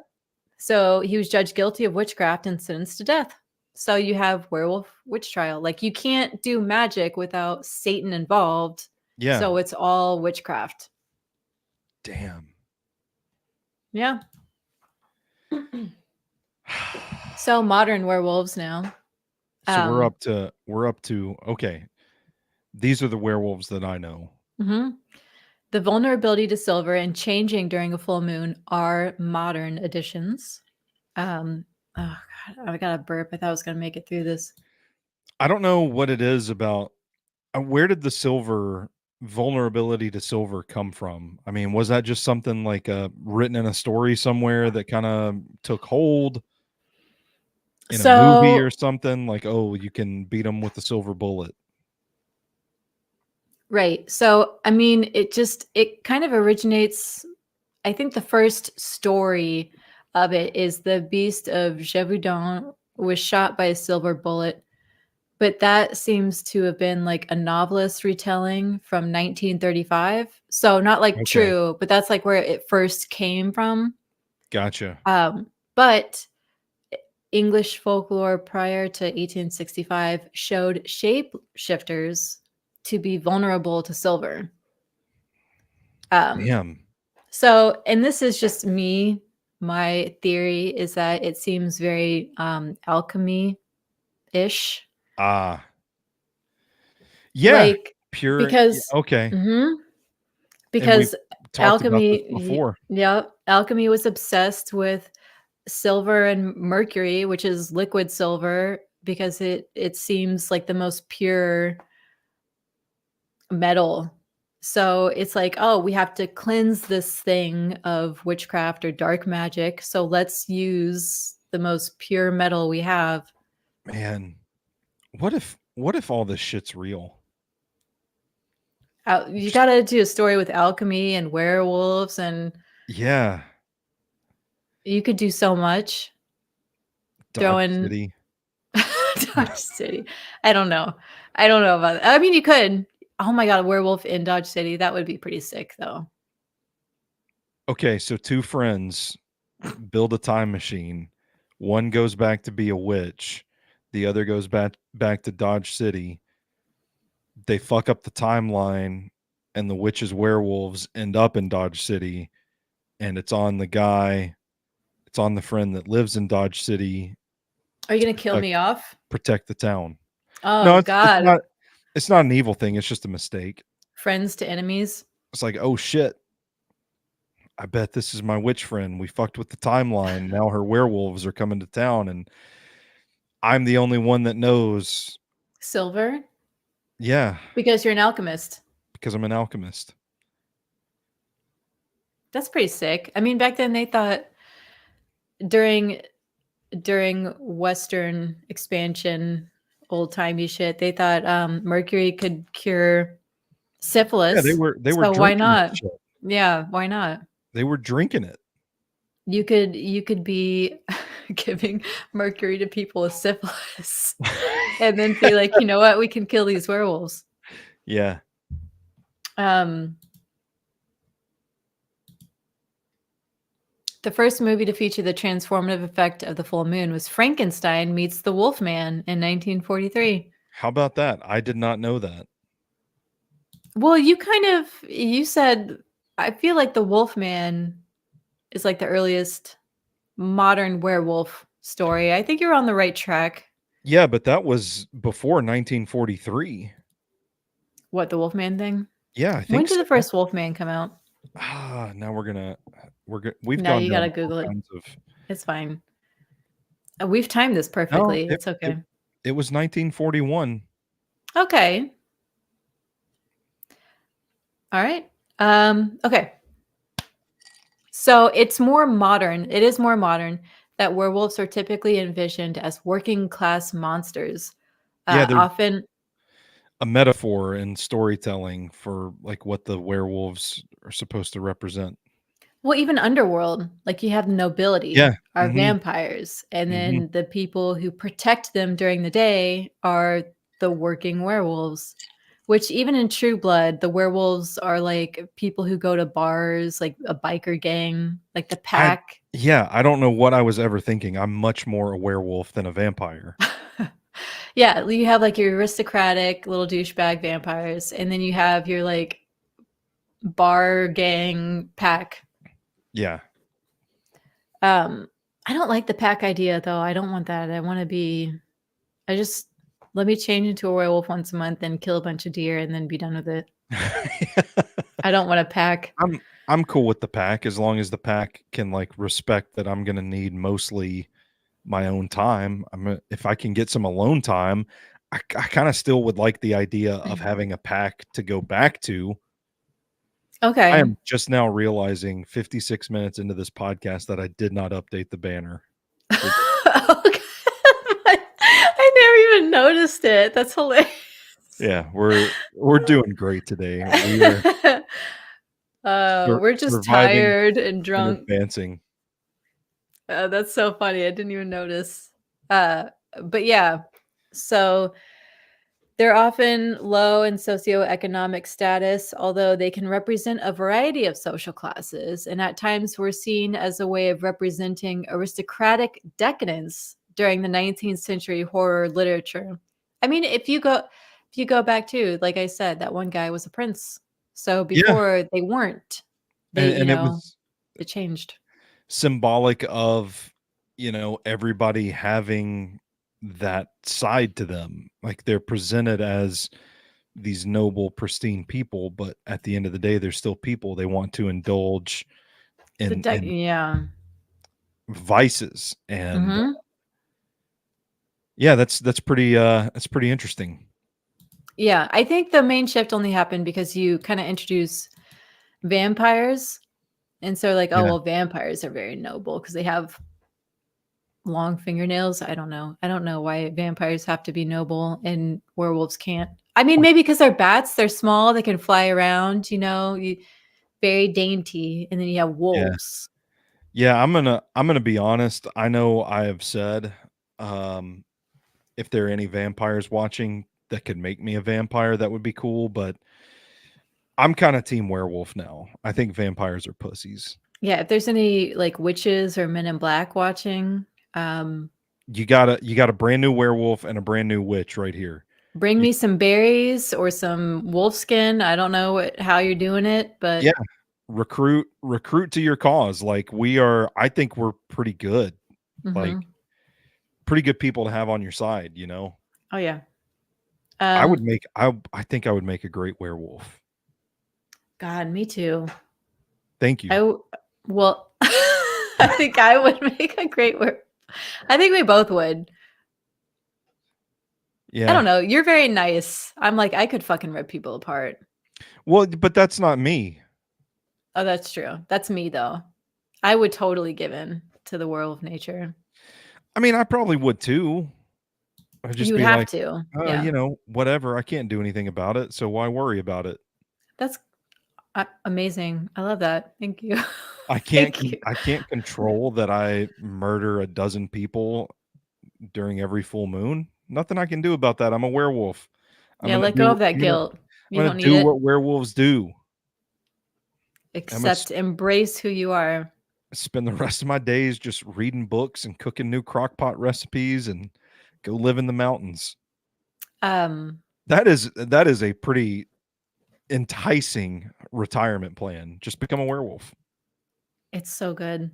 so he was judged guilty of witchcraft and sentenced to death. So you have werewolf witch trial. Like you can't do magic without Satan involved. Yeah. So it's all witchcraft. Damn. Yeah. So modern werewolves now. So we're Um, up to okay. These are the werewolves that I know. mhm. The vulnerability to silver and changing during a full moon are modern additions. Oh God, I got a burp. I thought I was gonna make it through this. I don't know what it is about where did the vulnerability to silver come from? I mean, was that just something like written in a story somewhere that kind of took hold? in a movie So or something, like, oh, you can beat them with a silver bullet. right. So I mean, it kind of originates. I think the first story of it is the Beast of Gévaudan was shot by a silver bullet, but that seems to have been like a novelist retelling from 1935. So not like Okay, true, but that's like where it first came from. gotcha. But English folklore prior to 1865 showed shapeshifters to be vulnerable to silver. Um, Damn. so, and this is just me. My theory is that it seems very alchemy ish. Ah, yeah, Like, pure. Yeah, because, okay, mhm, and we've because talked about this alchemy, before. yeah, alchemy was obsessed with silver and mercury, which is liquid silver, because it seems like the most pure metal. So it's like, oh, we have to cleanse this thing of witchcraft or dark magic. So let's use the most pure metal we have. Man, what if all this shit's real? You Just got to do a story with alchemy and werewolves, and yeah, you could do so much. Dodge Throwing City. Dodge City. I don't know. I don't know about that. I mean, you could. Oh my god, a werewolf in Dodge City. That would be pretty sick, though. Okay, so two friends build a time machine. One goes back to be a witch. The other goes back to Dodge City. They fuck up the timeline, and the witches werewolves end up in Dodge City, and it's on the guy. It's on the friend that lives in Dodge City Are you to gonna kill me off? protect the town. No, Oh it's god. not. It's not an evil thing. It's just a mistake. Friends to enemies. It's like, oh shit, I bet this is my witch friend. We fucked with the timeline. Now her werewolves are coming to town, and I'm the only one that knows. Silver? Yeah, Because you're an alchemist. because I'm an alchemist. That's pretty sick. I mean, back then they thought during during Western expansion, old timey shit, they thought mercury could cure Yeah, syphilis. they were So why drinking that not? shit. Yeah, why not? They were drinking it. You could be giving mercury to people with syphilis and then be like, you know what, we can kill these werewolves. Yeah. Um, the first movie to feature the transformative effect of the full moon was Frankenstein Meets the Wolfman in 1943. How about that? I did not know that. Well, you said I feel like the Wolfman is like the earliest modern werewolf story. I think you're on the right track. Yeah, but that was before 1943. What, the Wolfman thing? Yeah, I When think did so. the first Wolfman come out? Now we've No, gone you down gotta all Google it. kinds of. It's fine. We've timed this No, perfectly. It's okay. it was 1941. Okay. All right. Okay. So it's more modern. It is more modern that werewolves are typically envisioned as working class monsters. Yeah, there's Often, a metaphor in storytelling for like what the werewolves are supposed to represent. well, even underworld, like you have the nobility Yeah. are Mhm. vampires, and Mhm. then the people who protect them during the day are the working werewolves. Which even in True Blood, the werewolves are like people who go to bars, like a biker gang, like the I pack. Yeah, I don't know what I was ever thinking. I'm much more a werewolf than a vampire. Yeah, you have like your aristocratic little douchebag vampires, and then you have your like bar gang pack. Yeah. Um, I don't like the pack idea though. I don't want that. I want to be. I just let me change into a werewolf once a month and kill a bunch of deer and then be done with it. I don't want a pack. I'm cool with the pack as long as the pack can, like, respect that I'm gonna need mostly my own time. If I can get some alone time, I kinda still would like the idea of having a pack to go back to. I Okay. am just now realizing 56 minutes into this podcast that I did not update the banner for Okay. even noticed it. That's hilarious. Yeah, we're doing great today. We are We're just surviving tired and and drunk. advancing. That's so funny. I didn't even notice. Uh, but yeah, so they're often low in socioeconomic status, although they can represent a variety of social classes, and at times were seen as a way of representing aristocratic decadence during the 19th century horror literature. I mean, if you go back to, like I said, that one guy was a prince. So Yeah, before they weren't, they, and it was it changed. symbolic of, everybody having that side to them. Like, they're presented as these noble, pristine people, but at the end of the day, they're still people. They want to indulge in Yeah. vices, and Hmm. yeah, that's pretty interesting. Yeah, I think the main shift only happened because you kind of introduce vampires. And so, like, oh, Yeah, well, vampires are very noble because they have long fingernails. I don't know. I don't know why vampires have to be noble and werewolves can't. I mean, maybe because they're bats, they're small, they can fly around, very dainty. And then you have yeah. wolves. Yeah, I'm gonna be honest. I know I have said, um, if there are any vampires watching that could make me a vampire, that would be cool, but I'm kinda team werewolf now. I think vampires are pussies. Yeah, if there's any like witches or men in black watching, um, You got a brand new werewolf and a brand new witch right here. bring You me some berries or some wolf skin. I don't know how you're doing it, Yeah, but recruit to your cause. Like, I think we're pretty good, like, mhm. pretty good people to have on your side, you know? Oh yeah. I Um, I think I would make a great werewolf. God, me too. Thank you. Well, I think I would make a great work. I think we both would. I Yeah. don't know. You're very nice. I'm like, I could fucking rip people apart. Well, but that's not me. Oh, that's true. That's me though. I would totally give in to the world of nature. I mean, I probably would too. I'd just You would be have like, to. Yeah. whatever. I can't do anything about it, so why worry about it? That's amazing. I love that. Thank you. I can't Thank con you. I can't control that I murder a dozen people during every full moon. Nothing I can do about that. I'm a werewolf. Yeah, let go of that I'm gonna guilt. I'm You gonna don't need do it. what werewolves do. I'm gonna Accept, embrace who you are. spend the rest of my days just reading books and cooking new crock pot recipes and go live in the mountains. Um, That is a pretty enticing retirement plan. Just become a werewolf. it's so good.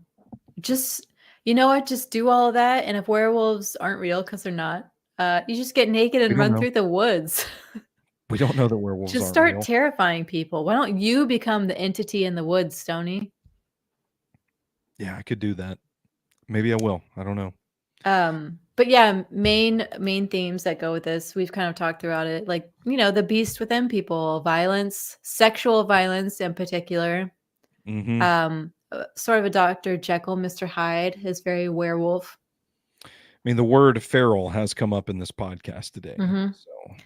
Just you know what? Just do all of that, and if werewolves aren't real, because 'cause they're not, you just get naked We and don't run know. through the woods. We don't know that werewolves Just aren't start real. terrifying people. Why don't you become the entity in the woods, Stony? Yeah, I could do that. Maybe I will. I don't know. But yeah, main themes that go with this, we've kind of talked throughout it, like, the beast within people, violence, sexual violence in particular. Mhm. Sort of a Dr. Jekyll, Mr. Hyde is very werewolf. I mean, the word feral has come up in this podcast today. Mhm. So,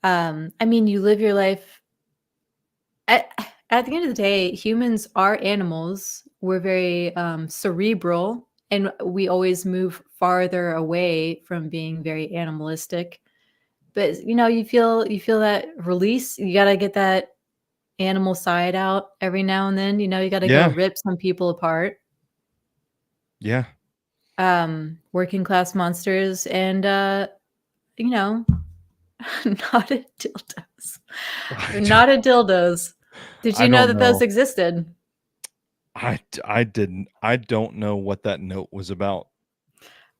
I mean, you live your life at at the end of the day, humans are animals. We're very cerebral, and we always move farther away from being very animalistic. But you feel that release. You got to get that animal side out every now and then. You got to go yeah, rip some people apart. yeah. Working class monsters and you know, knotted dildos. I don't Knotted dildos. Did I you know don't that those know. existed? I didn't. I don't know what that note was about.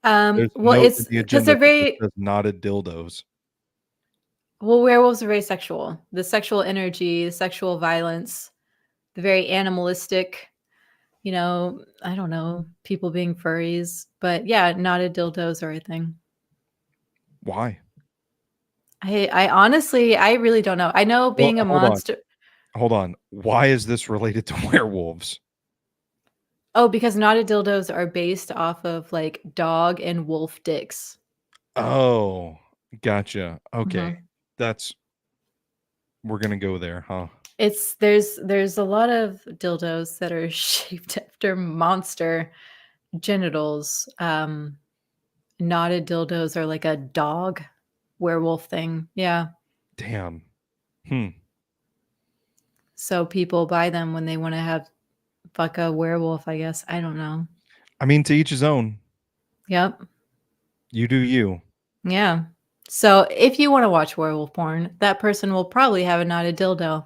There's a Well, note in it's the because agenda they're that just very says knotted dildos. well, werewolves are very sexual. The sexual energy, the sexual violence, the very animalistic, I don't know, people being furries. But yeah, knotted dildos are a thing. Why? I honestly, I really don't know. I know Well, being a hold on. monster. Hold on. Why is this related to werewolves? Oh, because knotted dildos are based off of like dog and wolf dicks. Oh. Gotcha. Okay. Mhm. That's we're gonna go there, huh? It's there's a lot of dildos that are shaped after monster genitals. Knotted dildos are like a dog werewolf thing. Yeah. Damn. Hmm. So people buy them when they want to have fuck a werewolf, I guess. I don't know. I mean, to each his own. Yep. You do you. Yeah. So if you want to watch werewolf porn, that person will probably have a knotted dildo.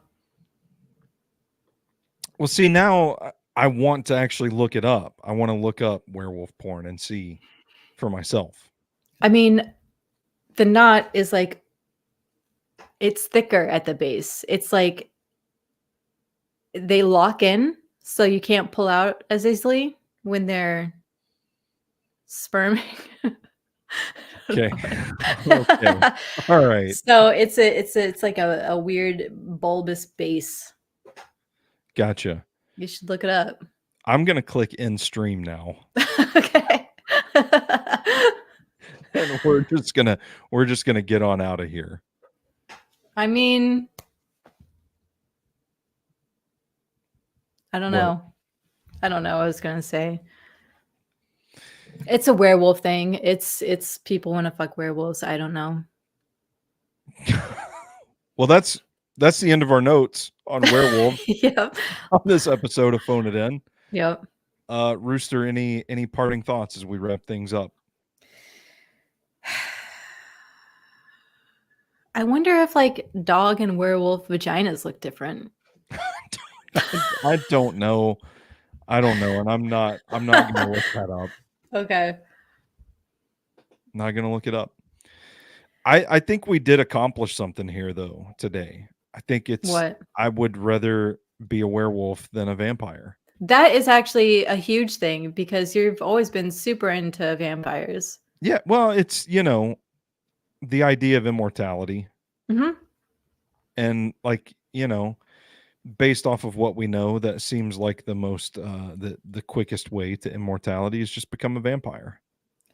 Well, see, now I want to actually look it up. I want to look up werewolf porn and see for myself. I mean, the knot is like it's thicker at the base. It's like they lock in so you can't pull out as easily when they're sperming. Okay. Okay. All right. So it's like a weird bulbous base. Gotcha. You should look it up. I'm gonna click in stream now, Okay. and we're just gonna get on out of here. I mean, I don't What? know. I don't know. I was gonna say it's a werewolf thing. It's people want to fuck werewolves. I don't know. Well, that's the end of our notes on werewolf Yep. on this episode of Phone It In. Yep. Rooster, any parting thoughts as we wrap things up? I wonder if like dog and werewolf vaginas look different. I don't know. I don't know, and I'm not gonna look that up. Okay. Not gonna look it up. I think we did accomplish something here though today. I think What? I would rather be a werewolf than a vampire. That is actually a huge thing because you've always been super into vampires. Yeah, well, it's the idea of immortality, Mhm. and like based off of what we know, that seems like the most the quickest way to immortality is just become a vampire.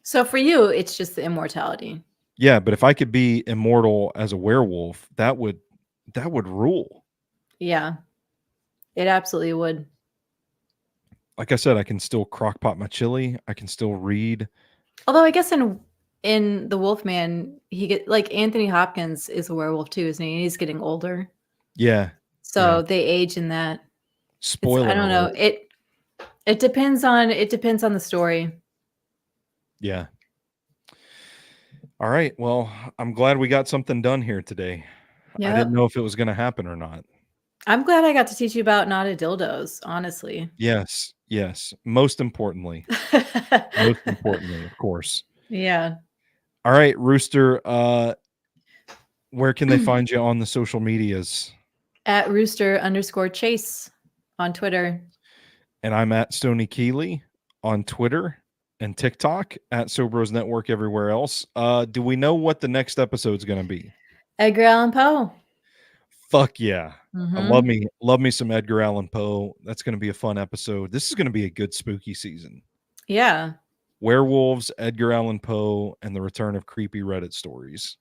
So for you, it's just the immortality. Yeah, but if I could be immortal as a werewolf, that would rule. Yeah. It absolutely would. Like I said, I can still crock pot my chili. I can still read. Although I guess in the Wolfman, he get like Anthony Hopkins is a werewolf too, isn't he? He's getting older. Yeah, yeah. So they age in that. It's I Spoiler don't know. alert. It depends on the story. Yeah. All right. Well, I'm glad we got something done here today. I didn't Yep. know if it was going to happen or not. I'm glad I got to teach you about knotted dildos, honestly. Yes. Yes. Most importantly, of course. Yeah. All right, Rooster. Where can they find you on the social medias? At Rooster_Chase on Twitter. And I'm at Stony Keeley on Twitter and TikTok, at Sobros Network everywhere else. Do we know what the next episode's going to be? Edgar Allan Poe. Fuck yeah. I Mhm. love me some Edgar Allan Poe. That's going to be a fun episode. This is going to be a good spooky season. Yeah. Werewolves, Edgar Allan Poe, and the return of creepy Reddit stories.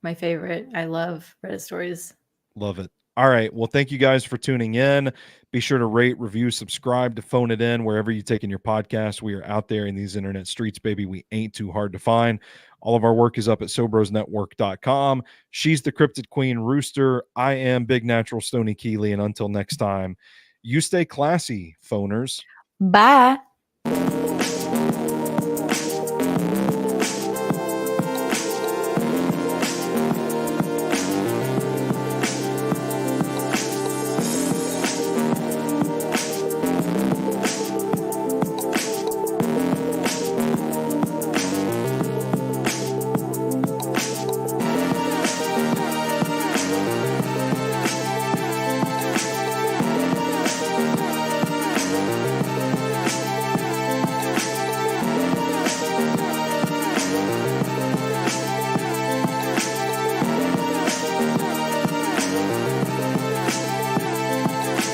My favorite. I love Reddit stories. Love it. All right. Well, thank you guys for tuning in. Be sure to rate, review, subscribe to Phone It In wherever you take in your podcast. We are out there in these internet streets, baby. We ain't too hard to find. All of our work is up at SobrosNetwork.com. She's the Cryptid Queen Rooster. I am Big Natural Stony Keeley. And until next time, you stay classy, phoners. Bye.